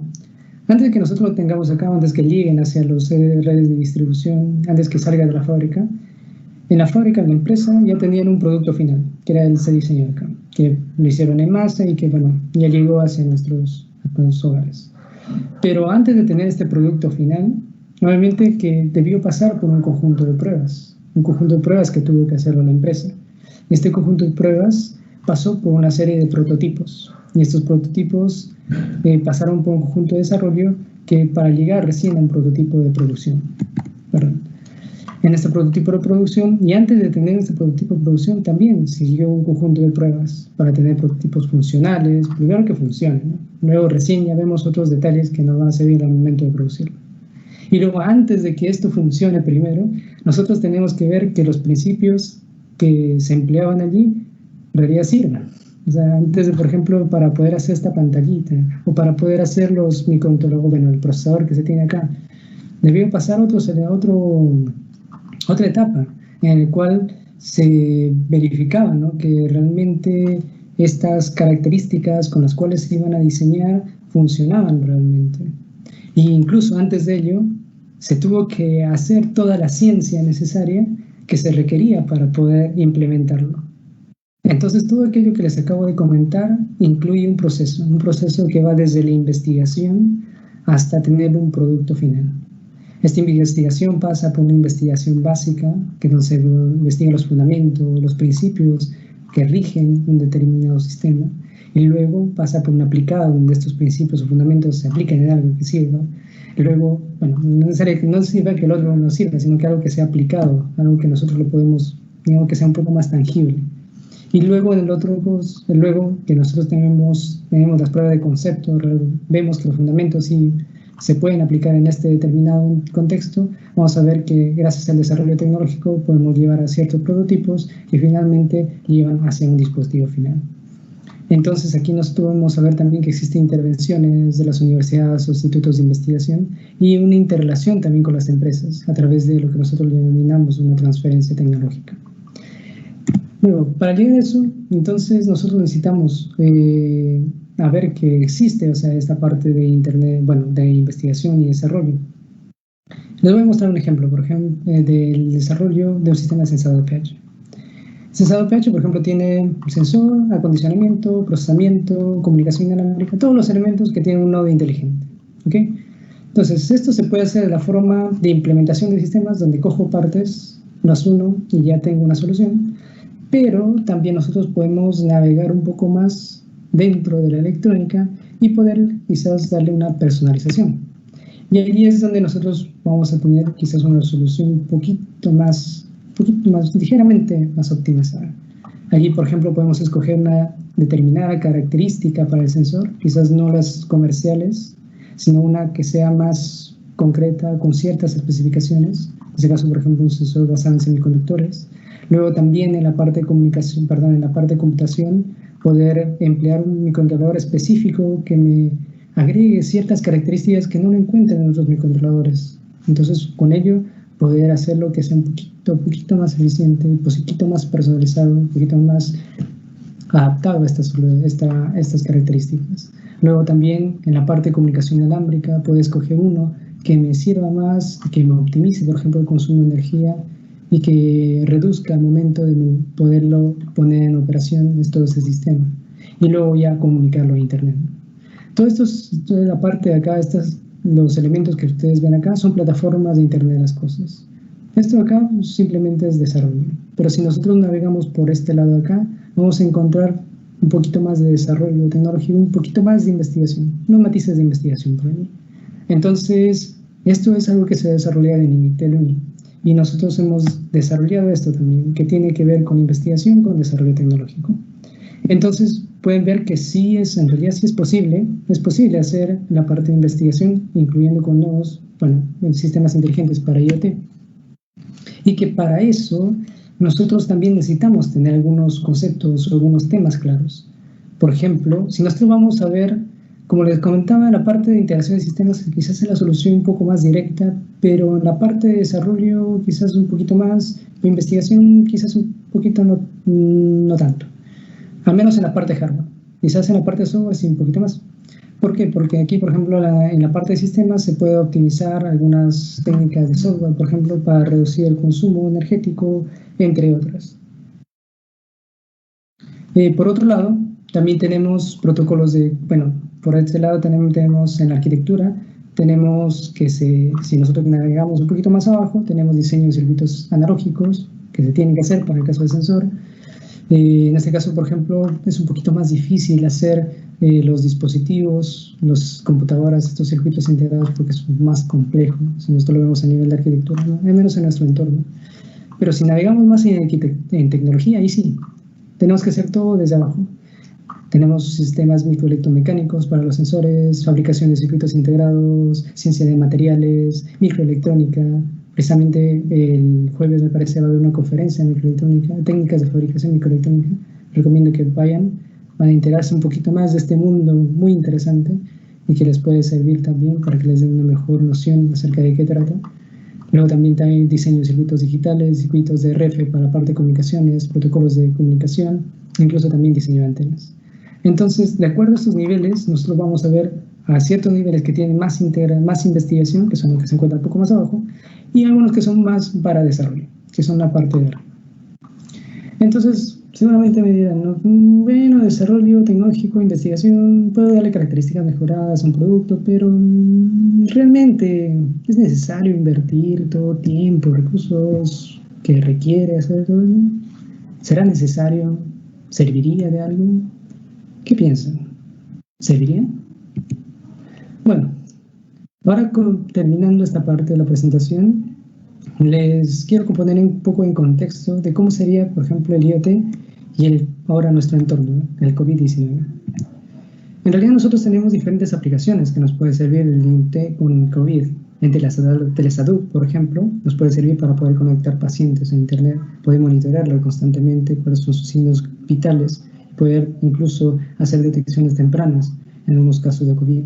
antes de que nosotros lo tengamos acá, antes que lleguen hacia las redes de distribución, antes que salga de la fábrica, en la fábrica, en la empresa, ya tenían un producto final, que era ese diseño de acá, que lo hicieron en masa y que, bueno, ya llegó hacia nuestros hogares. Pero antes de tener este producto final, obviamente que debió pasar por un conjunto de pruebas que tuvo que hacerlo la empresa. Este conjunto de pruebas pasó por una serie de prototipos, y estos prototipos pasaron por un conjunto de desarrollo que para llegar recién a un prototipo de producción. En este prototipo de producción, y antes de tener este prototipo de producción, también siguió un conjunto de pruebas para tener prototipos funcionales, primero que funcionen, ¿no? Luego recién ya vemos otros detalles que nos van a servir al momento de producirlo. Y luego, antes de que esto funcione primero, nosotros tenemos que ver que los principios que se empleaban allí en realidad sirvan. O sea, antes de, por ejemplo, para poder hacer esta pantallita, o para poder hacer los microcontroladores, bueno, el procesador que se tiene acá, debió pasar otra etapa en la cual se verificaba, ¿no?, que realmente estas características con las cuales se iban a diseñar funcionaban realmente. E incluso antes de ello, se tuvo que hacer toda la ciencia necesaria que se requería para poder implementarlo. Entonces, todo aquello que les acabo de comentar incluye un proceso que va desde la investigación hasta tener un producto final. Esta investigación pasa por una investigación básica, que donde se investigan los fundamentos, los principios que rigen un determinado sistema, y luego pasa por un aplicado donde estos principios o fundamentos se aplican en algo que sirva, y luego, bueno, no sirve que el otro no sirva, sino que algo que sea aplicado, algo que nosotros lo podemos, digamos, que sea un poco más tangible. Y luego luego que nosotros tenemos las pruebas de concepto, vemos que los fundamentos sí se pueden aplicar en este determinado contexto, vamos a ver que gracias al desarrollo tecnológico podemos llevar a ciertos prototipos que finalmente llevan hacia un dispositivo final. Entonces aquí nosotros vamos a ver también que existen intervenciones de las universidades o institutos de investigación y una interrelación también con las empresas a través de lo que nosotros denominamos una transferencia tecnológica. Luego, para llegar a eso, entonces nosotros necesitamos a ver que existe, o sea, esta parte de Internet, bueno, de investigación y desarrollo. Les voy a mostrar un ejemplo, por ejemplo, del desarrollo de un sistema de sensado de pH. Sensado de pH, por ejemplo, tiene sensor, acondicionamiento, procesamiento, comunicación inalámbrica, todos los elementos que tienen un nodo inteligente. ¿Okay? Entonces, esto se puede hacer de la forma de implementación de sistemas donde cojo partes, las uno y ya tengo una solución, pero también nosotros podemos navegar un poco más dentro de la electrónica y poder quizás darle una personalización. Y ahí es donde nosotros vamos a tener quizás una solución un poquito más, ligeramente más optimizada. Allí, por ejemplo, podemos escoger una determinada característica para el sensor, quizás no las comerciales, sino una que sea más concreta, con ciertas especificaciones. En este caso, por ejemplo, un sensor basado en semiconductores. Luego también en la parte de comunicación, perdón, en la parte de computación, poder emplear un microcontrolador específico que me agregue ciertas características que no lo encuentran en otros microcontroladores. Entonces, con ello, poder hacerlo que sea un poquito más eficiente, un poquito más personalizado, un poquito más adaptado a estas características. Luego también en la parte de comunicación inalámbrica, puedo escoger uno que me sirva más, que me optimice, por ejemplo, el consumo de energía y que reduzca el momento de poderlo poner en operación todo ese sistema. Y luego ya comunicarlo a Internet. Todo esto, toda la parte de acá, los elementos que ustedes ven acá son plataformas de Internet de las cosas. Esto de acá simplemente es desarrollo. Pero si nosotros navegamos por este lado de acá, vamos a encontrar un poquito más de desarrollo tecnológico, un poquito más de investigación, unos matices de investigación por ahí. Entonces, esto es algo que se desarrolla en INICTEL UNI. Y nosotros hemos desarrollado esto también, que tiene que ver con investigación, con desarrollo tecnológico. Entonces, pueden ver que sí en realidad sí es posible hacer la parte de investigación, incluyendo con nodos, sistemas inteligentes para IoT. Y que para eso, nosotros también necesitamos tener algunos conceptos o algunos temas claros. Por ejemplo, si nosotros vamos a ver, como les comentaba, la parte de integración de sistemas quizás es la solución un poco más directa, pero en la parte de desarrollo quizás un poquito más, de investigación quizás un poquito no tanto. Al menos en la parte de hardware. Quizás en la parte de software sí un poquito más. ¿Por qué? Porque aquí, por ejemplo, en la parte de sistemas se puede optimizar algunas técnicas de software, por ejemplo, para reducir el consumo energético, entre otras. Por otro lado, también tenemos protocolos por este lado tenemos en la arquitectura, tenemos que si nosotros navegamos un poquito más abajo, tenemos diseño de circuitos analógicos que se tienen que hacer para el caso del sensor. En este caso, por ejemplo, es un poquito más difícil hacer los dispositivos, las computadoras, estos circuitos integrados porque es más complejo, si nosotros lo vemos a nivel de arquitectura, ¿no? Al menos en nuestro entorno. Pero si navegamos más en tecnología, ahí sí, tenemos que hacer todo desde abajo. Tenemos sistemas microelectromecánicos para los sensores, fabricación de circuitos integrados, ciencia de materiales, microelectrónica. Precisamente el jueves me parece va a haber una conferencia de microelectrónica, técnicas de fabricación microelectrónica. Recomiendo que vayan, van a enterarse un poquito más de este mundo muy interesante y que les puede servir también para que les den una mejor noción acerca de qué trata. Luego también hay diseño de circuitos digitales, circuitos de RF para la parte de comunicaciones, protocolos de comunicación, incluso también diseño de antenas. Entonces, de acuerdo a estos niveles, nosotros vamos a ver a ciertos niveles que tienen más investigación, que son los que se encuentran un poco más abajo, y algunos que son más para desarrollo, que son la parte de arriba. Entonces, seguramente me dirán, ¿no? Bueno, desarrollo tecnológico, investigación, puedo darle características mejoradas a un producto, pero realmente es necesario invertir todo tiempo, recursos que requiere hacer todo eso. ¿Será necesario? ¿Serviría de algo? ¿Qué piensan? ¿Serviría? Bueno, ahora terminando esta parte de la presentación, les quiero poner un poco en contexto de cómo sería, por ejemplo, el IoT y ahora nuestro entorno, el COVID-19. En realidad nosotros tenemos diferentes aplicaciones que nos puede servir el IoT con COVID. En telesalud, por ejemplo, nos puede servir para poder conectar pacientes a Internet, poder monitorarlo constantemente, cuáles son sus signos vitales, poder incluso hacer detecciones tempranas en algunos casos de COVID.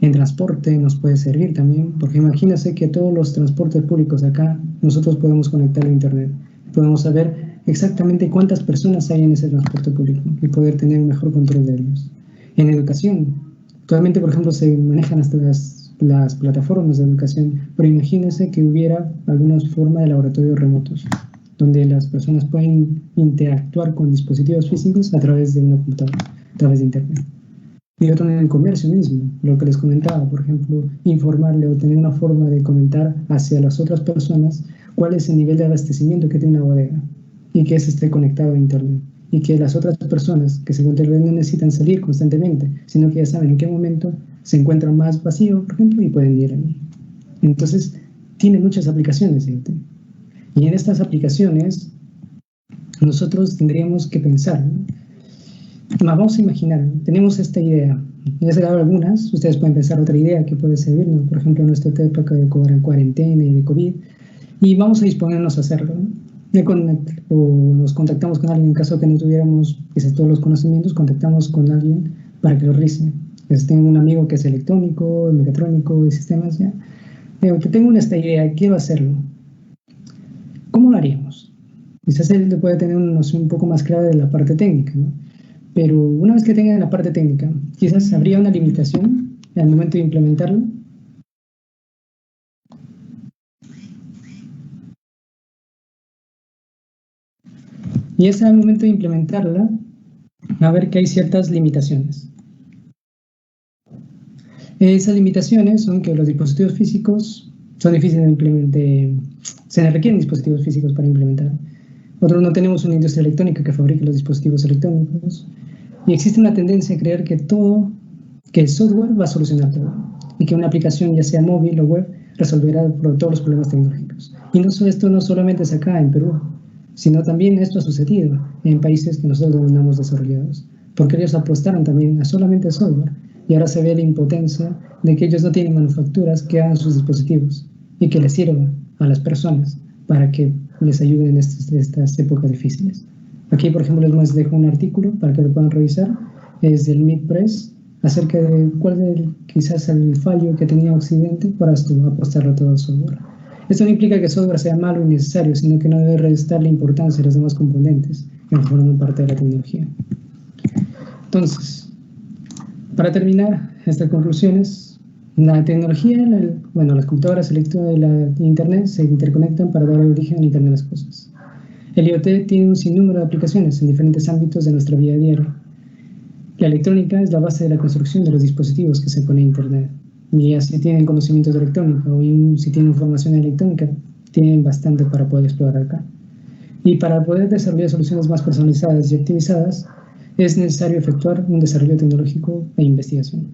En transporte nos puede servir también, porque imagínense que todos los transportes públicos acá nosotros podemos conectar a internet, podemos saber exactamente cuántas personas hay en ese transporte público y poder tener un mejor control de ellos. En educación, actualmente por ejemplo se manejan hasta las plataformas de educación, pero imagínense que hubiera alguna forma de laboratorios remotos, donde las personas pueden interactuar con dispositivos físicos a través de una computadora, a través de internet. Y otro en el comercio mismo, lo que les comentaba, por ejemplo, informarle o tener una forma de comentar hacia las otras personas cuál es el nivel de abastecimiento que tiene una bodega y que ese esté conectado a internet y que las otras personas que se encuentran no necesitan salir constantemente, sino que ya saben en qué momento se encuentra más vacío, por ejemplo, y pueden ir allí. Entonces, tiene muchas aplicaciones IoT. Y en estas aplicaciones nosotros tendríamos que pensar, ¿no? Vamos a imaginar, tenemos esta idea, ya se dado algunas, ustedes pueden pensar otra idea que puede servirnos, por ejemplo, en nuestra época de cuarentena y de COVID, y vamos a disponernos a hacerlo, ¿no? O nos contactamos con alguien en caso que no tuviéramos quizás todos los conocimientos, contactamos con alguien para que lo realice. Tengo un amigo que es electrónico, mecatrónico, de sistemas, ya. Que tengo esta idea, quiero hacerlo. ¿Cómo lo haríamos? Quizás él puede tener una noción un poco más clara de la parte técnica, ¿no? Pero una vez que tengan la parte técnica, quizás habría una limitación al momento de implementarlo. Y es al momento de implementarla, a ver que hay ciertas limitaciones. Esas limitaciones son que los dispositivos físicos son difíciles de implementar, se requieren dispositivos físicos para implementar. Nosotros no tenemos una industria electrónica que fabrique los dispositivos electrónicos. Y existe una tendencia a creer que el software va a solucionar todo y que una aplicación, ya sea móvil o web, resolverá todos los problemas tecnológicos. Y esto no solamente es acá en Perú, sino también esto ha sucedido en países que nosotros denominamos desarrollados, porque ellos apostaron también a solamente software y ahora se ve la impotencia de que ellos no tienen manufacturas que hagan sus dispositivos y que les sirvan a las personas para que les ayuden en estas épocas difíciles. Aquí, por ejemplo, les dejo un artículo para que lo puedan revisar, es del MIT-Press, acerca de cuál es quizás el fallo que tenía Occidente para apostar a todo el software. Esto no implica que el software sea malo o innecesario, sino que no debe restarle importancia a los demás componentes que forman parte de la tecnología. Entonces, para terminar estas conclusiones, la tecnología, las computadoras electrónicas de Internet se interconectan para dar origen al Internet de las cosas. El IoT tiene un sinnúmero de aplicaciones en diferentes ámbitos de nuestra vida diaria. La electrónica es la base de la construcción de los dispositivos que se ponen en Internet. Y así tienen conocimientos de electrónica o si tienen formación en electrónica, tienen bastante para poder explorar acá. Y para poder desarrollar soluciones más personalizadas y optimizadas, es necesario efectuar un desarrollo tecnológico e investigación.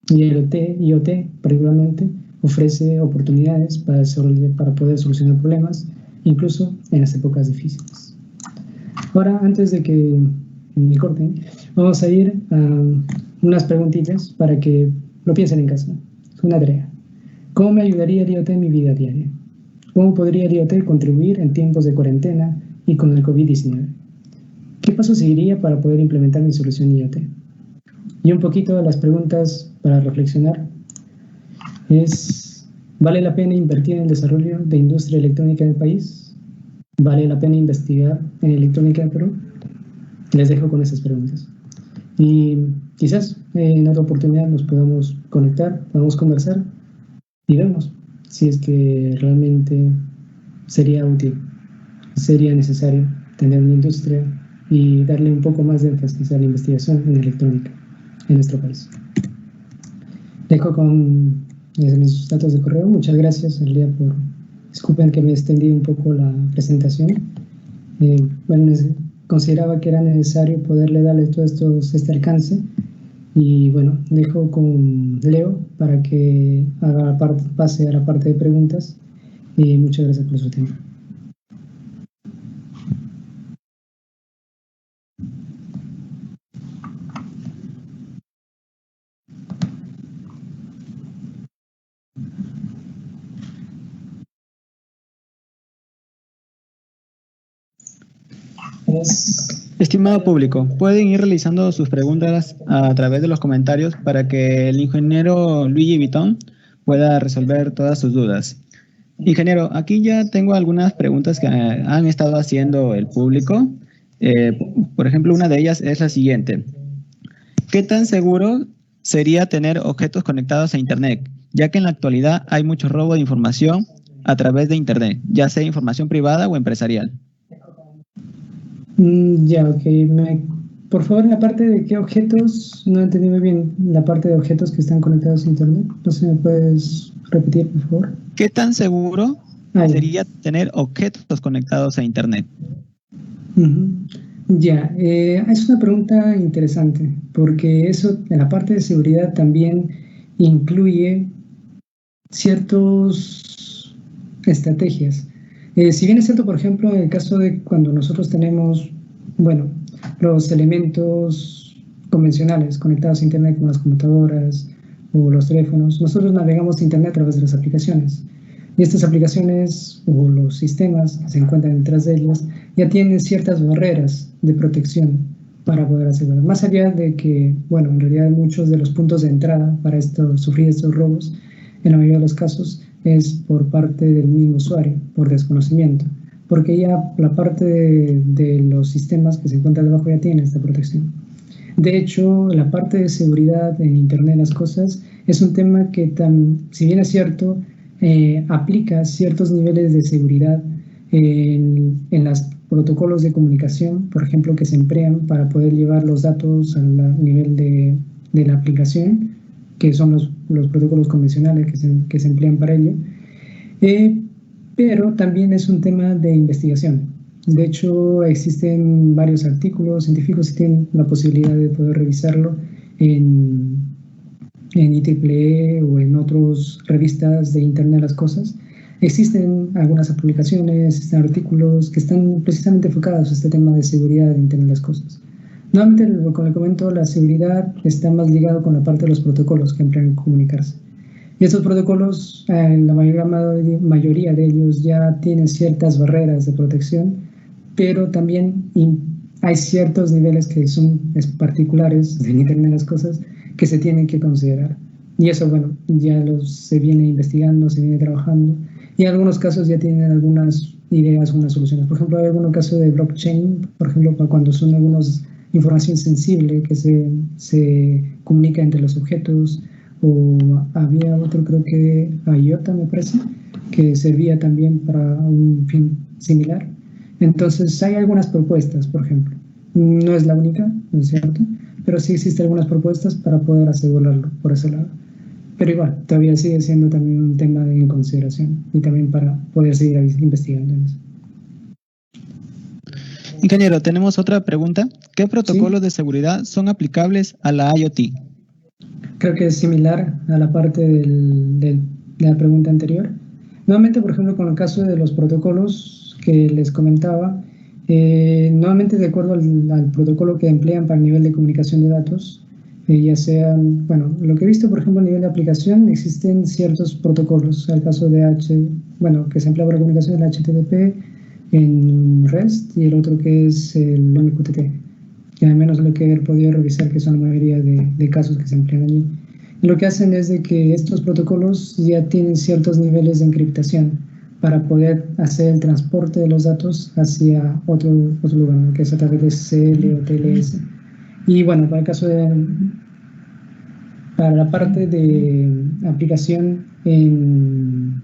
Y el IoT, particularmente, ofrece oportunidades para poder solucionar problemas, incluso en las épocas difíciles. Ahora, antes de que me corten, vamos a ir a unas preguntitas para que lo piensen en casa. Es una tarea. ¿Cómo me ayudaría el IoT en mi vida diaria? ¿Cómo podría el IoT contribuir en tiempos de cuarentena y con el COVID-19? ¿Qué paso seguiría para poder implementar mi solución IoT? Y un poquito de las preguntas para reflexionar es: ¿vale la pena invertir en el desarrollo de industria electrónica en el país? ¿Vale la pena investigar en electrónica en Perú? Les dejo con esas preguntas. Y quizás en otra oportunidad nos podamos conectar, podamos conversar y vemos si es que realmente sería útil, sería necesario tener una industria y darle un poco más de énfasis a la investigación en electrónica en nuestro país. Dejo con mis datos de correo. Muchas gracias, Elia, disculpen que me he extendido un poco la presentación. Consideraba que era necesario poderle darle todo este alcance. Y bueno, dejo con Leo para que pase a la parte de preguntas. Y muchas gracias por su tiempo. Estimado público, pueden ir realizando sus preguntas a través de los comentarios para que el ingeniero Luigi Vitón pueda resolver todas sus dudas. Ingeniero, aquí ya tengo algunas preguntas que han estado haciendo el público. Por ejemplo, una de ellas es la siguiente. ¿Qué tan seguro sería tener objetos conectados a Internet? Ya que en la actualidad hay mucho robo de información a través de Internet, ya sea información privada o empresarial. Ya, ok. Por favor, en la parte de qué objetos, no entendí muy bien la parte de objetos que están conectados a Internet. No sé, ¿me puedes repetir, por favor? ¿Qué tan seguro ya. sería tener objetos conectados a Internet? Ya, es una pregunta interesante, porque eso en la parte de seguridad también incluye ciertas estrategias. Si bien es cierto, por ejemplo, en el caso de cuando nosotros tenemos, bueno, los elementos convencionales conectados a Internet como las computadoras o los teléfonos, nosotros navegamos Internet a través de las aplicaciones. Y estas aplicaciones o los sistemas que se encuentran detrás de ellas ya tienen ciertas barreras de protección para poder asegurar. Más allá de que, bueno, en realidad muchos de los puntos de entrada para sufrir estos robos, en la mayoría de los casos, es por parte del mismo usuario, por desconocimiento, porque ya la parte de los sistemas que se encuentran debajo ya tiene esta protección. De hecho, la parte de seguridad en Internet de las cosas es un tema que, si bien es cierto, aplica ciertos niveles de seguridad en los protocolos de comunicación, por ejemplo, que se emplean para poder llevar los datos al nivel de la aplicación, que son los protocolos convencionales que se emplean para ello, pero también es un tema de investigación. De hecho, existen varios artículos científicos que tienen la posibilidad de poder revisarlo en IEEE o en otras revistas de Internet de las Cosas. Existen algunas publicaciones, existen artículos que están precisamente enfocados a este tema de seguridad de Internet de las Cosas. Nuevamente, como le comento, la seguridad está más ligado con la parte de los protocolos que emplean en comunicarse. Y estos protocolos, la mayoría de ellos ya tienen ciertas barreras de protección, pero también hay ciertos niveles que son particulares en Internet de las Cosas que se tienen que considerar. Y eso, bueno, ya se viene investigando, se viene trabajando, y en algunos casos ya tienen algunas ideas, algunas soluciones. Por ejemplo, hay algunos casos de blockchain, por ejemplo, para cuando son algunas información sensible que se comunica entre los objetos, o había otro, creo que IOTA, me parece, que servía también para un fin similar. Entonces, hay algunas propuestas, por ejemplo. No es la única, ¿no es cierto? Pero sí existen algunas propuestas para poder asegurarlo por ese lado. Pero igual, todavía sigue siendo también un tema en consideración y también para poder seguir investigando en eso. Ingeniero, tenemos otra pregunta. ¿Qué protocolos de seguridad son aplicables a la IoT? Creo que es similar a la parte de la pregunta anterior. Nuevamente, por ejemplo, con el caso de los protocolos que les comentaba, nuevamente de acuerdo al protocolo que emplean para el nivel de comunicación de datos, ya sean, bueno, lo que he visto, por ejemplo, a nivel de aplicación, existen ciertos protocolos. Al caso de que se emplea para la comunicación, el HTTP en REST y el otro que es el MQTT, que al menos lo que he podido revisar, que son la mayoría de casos que se emplean allí. Y lo que hacen es de que estos protocolos ya tienen ciertos niveles de encriptación para poder hacer el transporte de los datos hacia otro lugar, ¿no? Que es a través de SSL o TLS. Y bueno, para la parte de aplicación en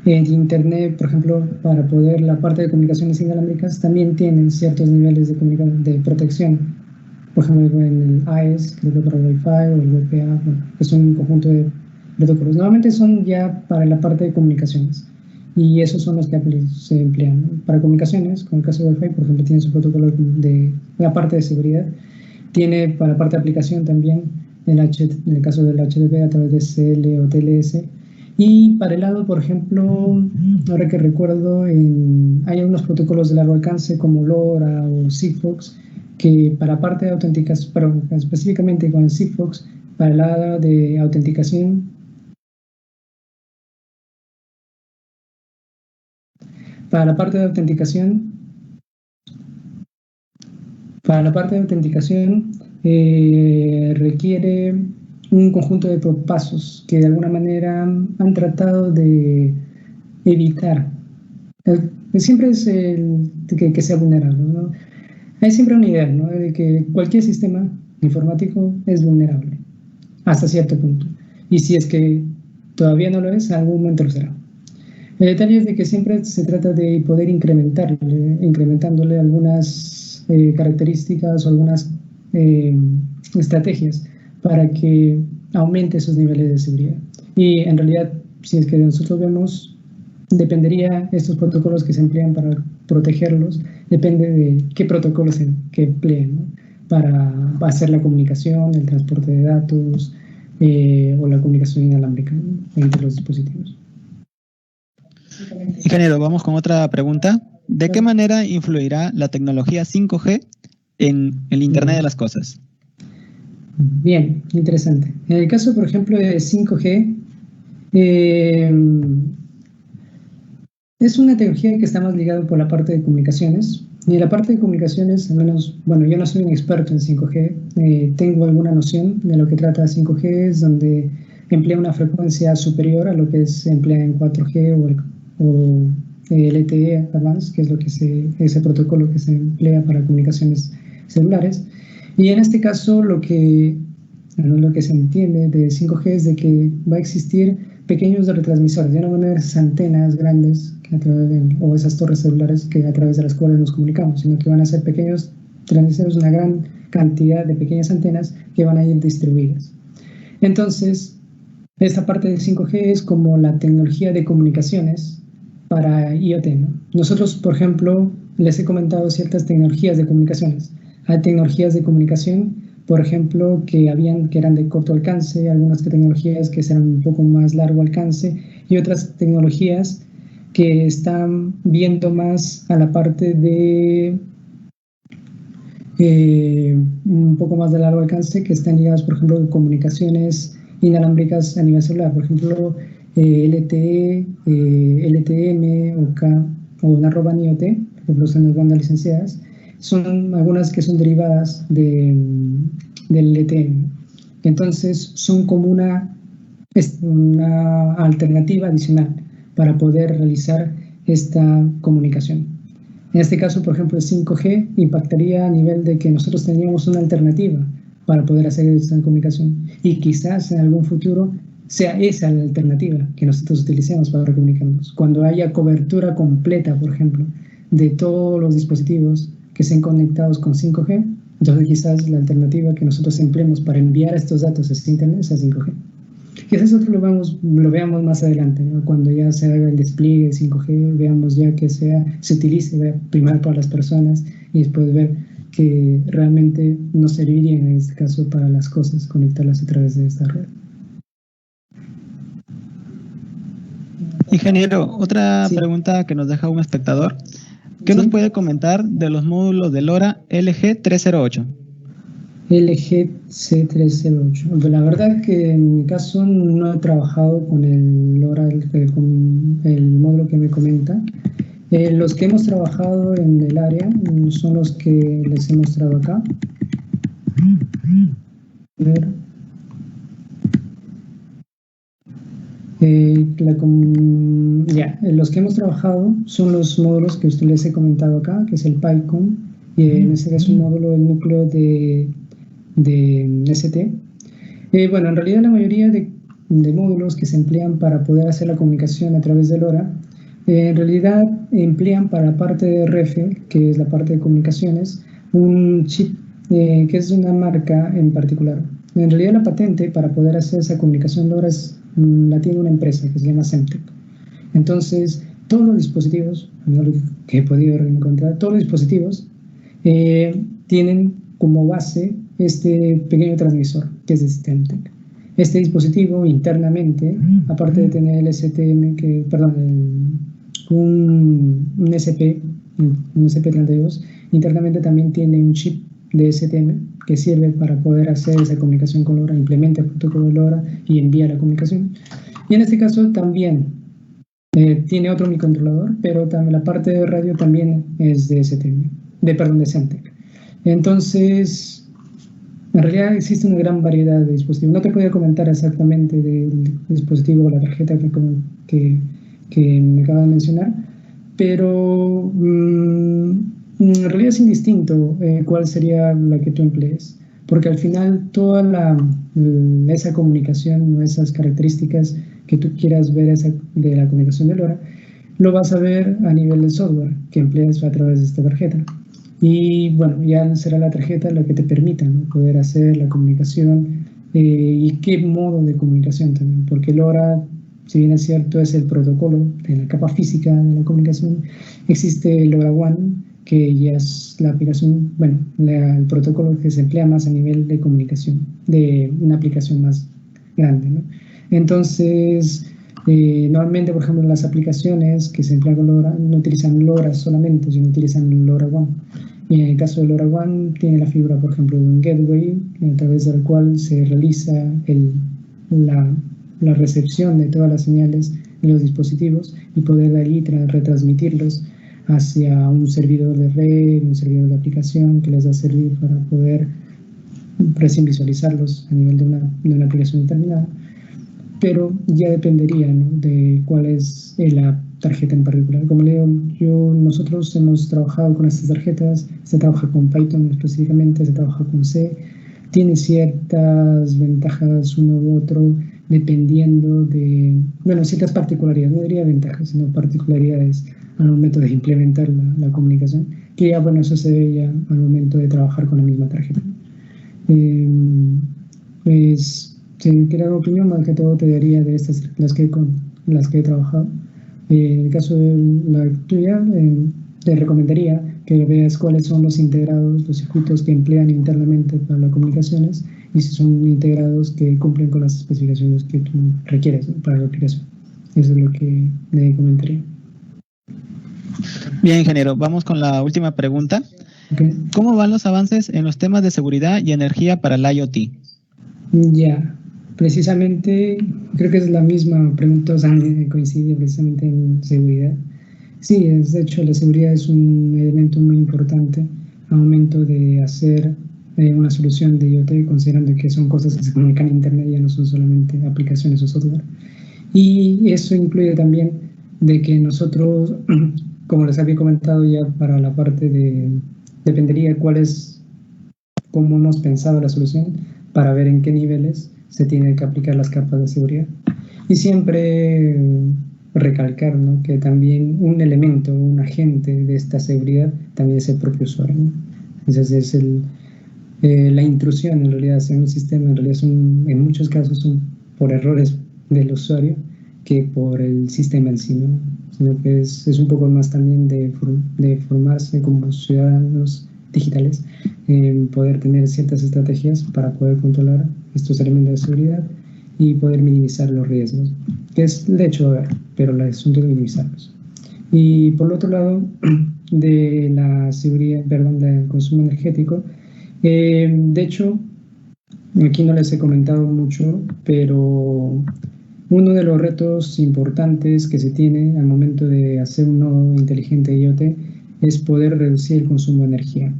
Internet, por ejemplo, para poder la parte de comunicaciones inalámbricas, también tienen ciertos niveles de protección. Por ejemplo, en el AES, creo que para el Wi-Fi o el WPA, bueno, es un conjunto de protocolos. Normalmente son ya para la parte de comunicaciones. Y esos son los que se emplean, ¿no? Para comunicaciones, con el caso de Wi-Fi, por ejemplo, tiene su protocolo de la parte de seguridad. Tiene para la parte de aplicación también, en el caso del HTTP, a través de SSL o TLS. Y para el lado, por ejemplo, ahora que recuerdo, hay algunos protocolos de largo alcance como LoRa o Sigfox, que para parte de autenticación, pero específicamente con el Sigfox, para el lado de autenticación, Para la parte de autenticación requiere un conjunto de pasos que de alguna manera han tratado de evitar. Siempre es que sea vulnerable, ¿no? Hay siempre una idea, ¿no?, de que cualquier sistema informático es vulnerable hasta cierto punto. Y si es que todavía no lo es, en algún momento lo será. El detalle es de que siempre se trata de poder incrementándole algunas características o algunas estrategias para que aumente sus niveles de seguridad. Y en realidad, si es que nosotros vemos, dependería estos protocolos que se emplean para protegerlos, depende de qué protocolos que empleen, ¿no?, para hacer la comunicación, el transporte de datos o la comunicación inalámbrica, ¿no?, entre los dispositivos. Ingeniero, vamos con otra pregunta. ¿De qué manera influirá la tecnología 5G en el Internet de las Cosas? Bien, interesante. En el caso, por ejemplo, de 5G, es una tecnología que está más ligada por la parte de comunicaciones. Y en la parte de comunicaciones, al menos, bueno, yo no soy un experto en 5G, tengo alguna noción de lo que trata 5G, es donde emplea una frecuencia superior a lo que se emplea en 4G o LTE Advanced, que es ese protocolo que se emplea para comunicaciones celulares. Y en este caso lo que se entiende de 5G es de que va a existir pequeños retransmisores, ya no van a ser antenas grandes o esas torres celulares que a través de las cuales nos comunicamos, sino que van a ser pequeños transmisores, una gran cantidad de pequeñas antenas que van a ir distribuidas. Entonces, esta parte de 5G es como la tecnología de comunicaciones para IoT, ¿no? Nosotros, por ejemplo, les he comentado ciertas tecnologías de comunicaciones. Hay tecnologías de comunicación, por ejemplo, que eran de corto alcance, algunas tecnologías que serán un poco más largo alcance y otras tecnologías que están viendo más a la parte de un poco más de largo alcance, que están ligadas, por ejemplo, a comunicaciones inalámbricas a nivel celular, por ejemplo, LTE, LTM o Narrowband IoT, por ejemplo, son las bandas licenciadas, son algunas que son derivadas del LTE. Entonces, son como una alternativa adicional para poder realizar esta comunicación. En este caso, por ejemplo, el 5G impactaría a nivel de que nosotros tendríamos una alternativa para poder hacer esta comunicación. Y quizás en algún futuro sea esa la alternativa que nosotros utilicemos para comunicarnos. Cuando haya cobertura completa, por ejemplo, de todos los dispositivos que estén conectados con 5G, entonces quizás la alternativa que nosotros empleemos para enviar estos datos a Internet sea 5G. Quizás nosotros lo veamos más adelante, ¿no? Cuando ya se haga el despliegue de 5G, veamos ya que se utilice primero para las personas y después ver que realmente nos serviría en este caso para las cosas, conectarlas a través de esta red. Ingeniero, otra pregunta que nos deja un espectador. ¿Qué nos puede comentar de los módulos de LoRa LG308? LG-C308. La verdad que en mi caso no he trabajado con el LoRa, con el módulo que me comenta. Los que hemos trabajado en el área son los que les he mostrado acá. A ver. Los que hemos trabajado son los módulos que les he comentado acá, que es el PyCon, y en este caso un módulo del núcleo de ST. Bueno, en realidad la mayoría de módulos que se emplean para poder hacer la comunicación a través de LoRa, en realidad emplean para la parte de RF, que es la parte de comunicaciones, un chip que es de una marca en particular. En realidad la patente para poder hacer esa comunicación LoRa la tiene una empresa que se llama Semtech. Entonces, todos los dispositivos, que he podido encontrar, todos los dispositivos tienen como base este pequeño transmisor que es de Semtech. Este dispositivo internamente, aparte de tener el un SP32, internamente también tiene un chip de STM que sirve para poder hacer esa comunicación con LoRa, implementa el protocolo de LoRa y envía la comunicación. Y en este caso también tiene otro microcontrolador, pero también la parte de radio también es de STM, de Semtech. Entonces, en realidad existe una gran variedad de dispositivos. No te podía comentar exactamente del dispositivo o la tarjeta que me acaba de mencionar, pero en realidad es indistinto cuál sería la que tú emplees, porque al final toda esa comunicación o esas características que tú quieras ver de la comunicación de LoRa, lo vas a ver a nivel de software que empleas a través de esta tarjeta. Y bueno, ya será la tarjeta la que te permita, ¿no?, poder hacer la comunicación y qué modo de comunicación también, porque LoRa, si bien es cierto, es el protocolo de la capa física de la comunicación. Existe el LoRaWAN, que ya es la aplicación, bueno, el protocolo que se emplea más a nivel de comunicación, de una aplicación más grande, ¿no? Entonces, normalmente, por ejemplo, las aplicaciones que se emplean con LoRa no utilizan LoRa solamente, sino utilizan LoRaWAN. Y en el caso de LoRaWAN tiene la figura, por ejemplo, de un gateway a través del cual se realiza la recepción de todas las señales de los dispositivos y poder de ahí retransmitirlos hacia un servidor de red, un servidor de aplicación que les va a servir para poder recién visualizarlos a nivel de una aplicación determinada. Pero ya dependería, ¿no?, de cuál es la tarjeta en particular. Como le digo, nosotros hemos trabajado con estas tarjetas, se trabaja con Python específicamente, se trabaja con C, tiene ciertas ventajas uno u otro, dependiendo de, bueno, ciertas particularidades, no diría ventajas, sino particularidades al momento de implementar la comunicación, que ya, bueno, eso se ve ya al momento de trabajar con la misma tarjeta. Pues, si quieres opinión, más que todo te daría de estas, las que he trabajado. En el caso de la tuya, te recomendaría que veas cuáles son los integrados, los circuitos que emplean internamente para las comunicaciones y si son integrados que cumplen con las especificaciones que tú requieres, ¿no?, para la aplicación. Eso es lo que le comentaría. Bien, ingeniero, vamos con la última pregunta. Okay. ¿Cómo van los avances en los temas de seguridad y energía para el IoT? Ya, precisamente creo que es la misma pregunta, o sea, coincide precisamente en seguridad. Sí, de hecho la seguridad es un elemento muy importante al momento de hacer una solución de IoT, considerando que son cosas que se comunican en Internet, ya no son solamente aplicaciones o software. Y eso incluye también de que nosotros, como les había comentado ya, para la parte dependería cómo hemos pensado la solución para ver en qué niveles se tienen que aplicar las capas de seguridad. Y siempre recalcar, ¿no?, que también un elemento, un agente de esta seguridad también es el propio usuario, ¿no? Entonces la intrusión en realidad en un sistema en realidad en muchos casos son por errores del usuario que por el sistema en sí, ¿no? Sino que es un poco más también de formarse como ciudadanos digitales, poder tener ciertas estrategias para poder controlar estos elementos de seguridad y poder minimizar los riesgos, que es de hecho, pero el asunto es minimizarlos. Y por el otro lado, de la seguridad, perdón, del consumo energético, de hecho, aquí no les he comentado mucho, pero uno de los retos importantes que se tiene al momento de hacer un nodo inteligente IoT es poder reducir el consumo de energía.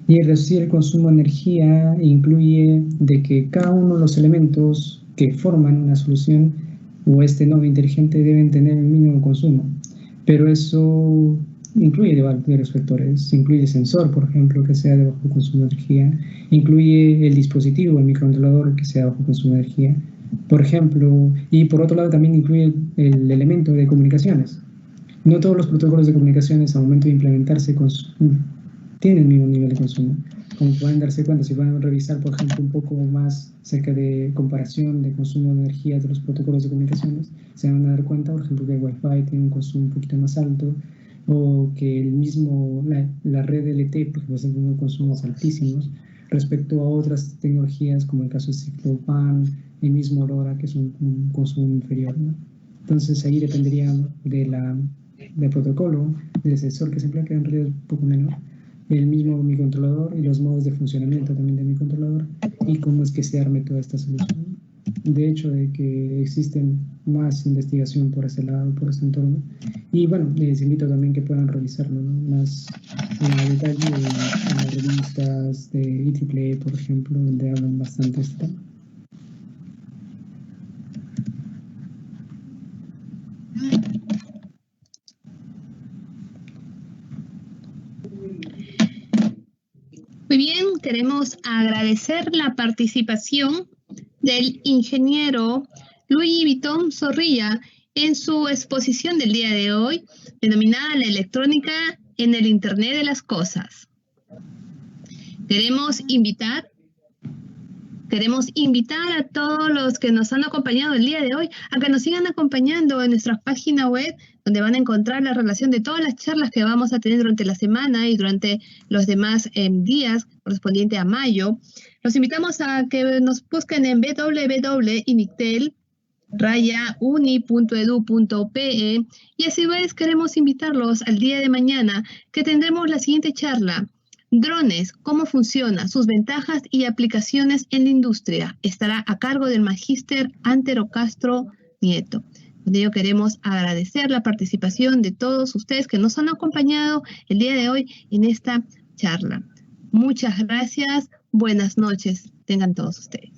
Y reducir el consumo de energía incluye de que cada uno de los elementos que forman una solución o este nodo inteligente deben tener el mínimo consumo. Pero eso incluye de varios factores. Incluye el sensor, por ejemplo, que sea de bajo consumo de energía. Incluye el dispositivo, el microcontrolador, que sea de bajo consumo de energía, por ejemplo. Y por otro lado también incluye el elemento de comunicaciones. No todos los protocolos de comunicaciones al momento de implementarse tienen el mismo nivel de consumo. Como pueden darse cuenta, si van a revisar, por ejemplo, un poco más cerca de comparación de consumo de energía de los protocolos de comunicaciones, se van a dar cuenta, por ejemplo, que el Wi-Fi tiene un consumo un poquito más alto, o que la red LTE, por ejemplo, tiene unos consumos altísimos respecto a otras tecnologías, como el caso de CycloWAN, el mismo LoRa, que es un consumo inferior, ¿no? Entonces ahí dependería del protocolo, del sensor que se emplea, que en realidad es un poco menor, el mismo microcontrolador y los modos de funcionamiento también del microcontrolador y cómo es que se arme toda esta solución. De hecho, de que existen más investigación por ese lado, por ese entorno. Y bueno, les invito también que puedan revisarlo, ¿no? Más a detalle en las revistas de IEEE, por ejemplo, donde hablan bastante de este tema. Muy bien, queremos agradecer la participación del ingeniero Luigi Vitón Zorrilla en su exposición del día de hoy, denominada La electrónica en el Internet de las Cosas. Queremos invitar a todos los que nos han acompañado el día de hoy a que nos sigan acompañando en nuestra página web, donde van a encontrar la relación de todas las charlas que vamos a tener durante la semana y durante los demás días correspondiente a mayo. Los invitamos a que nos busquen en www.inictel-uni.edu.pe y así vez queremos invitarlos al día de mañana que tendremos la siguiente charla. Drones, cómo funciona, sus ventajas y aplicaciones en la industria. Estará a cargo del magíster Antero Castro Nieto. Con ello queremos agradecer la participación de todos ustedes que nos han acompañado el día de hoy en esta charla. Muchas gracias, buenas noches tengan todos ustedes.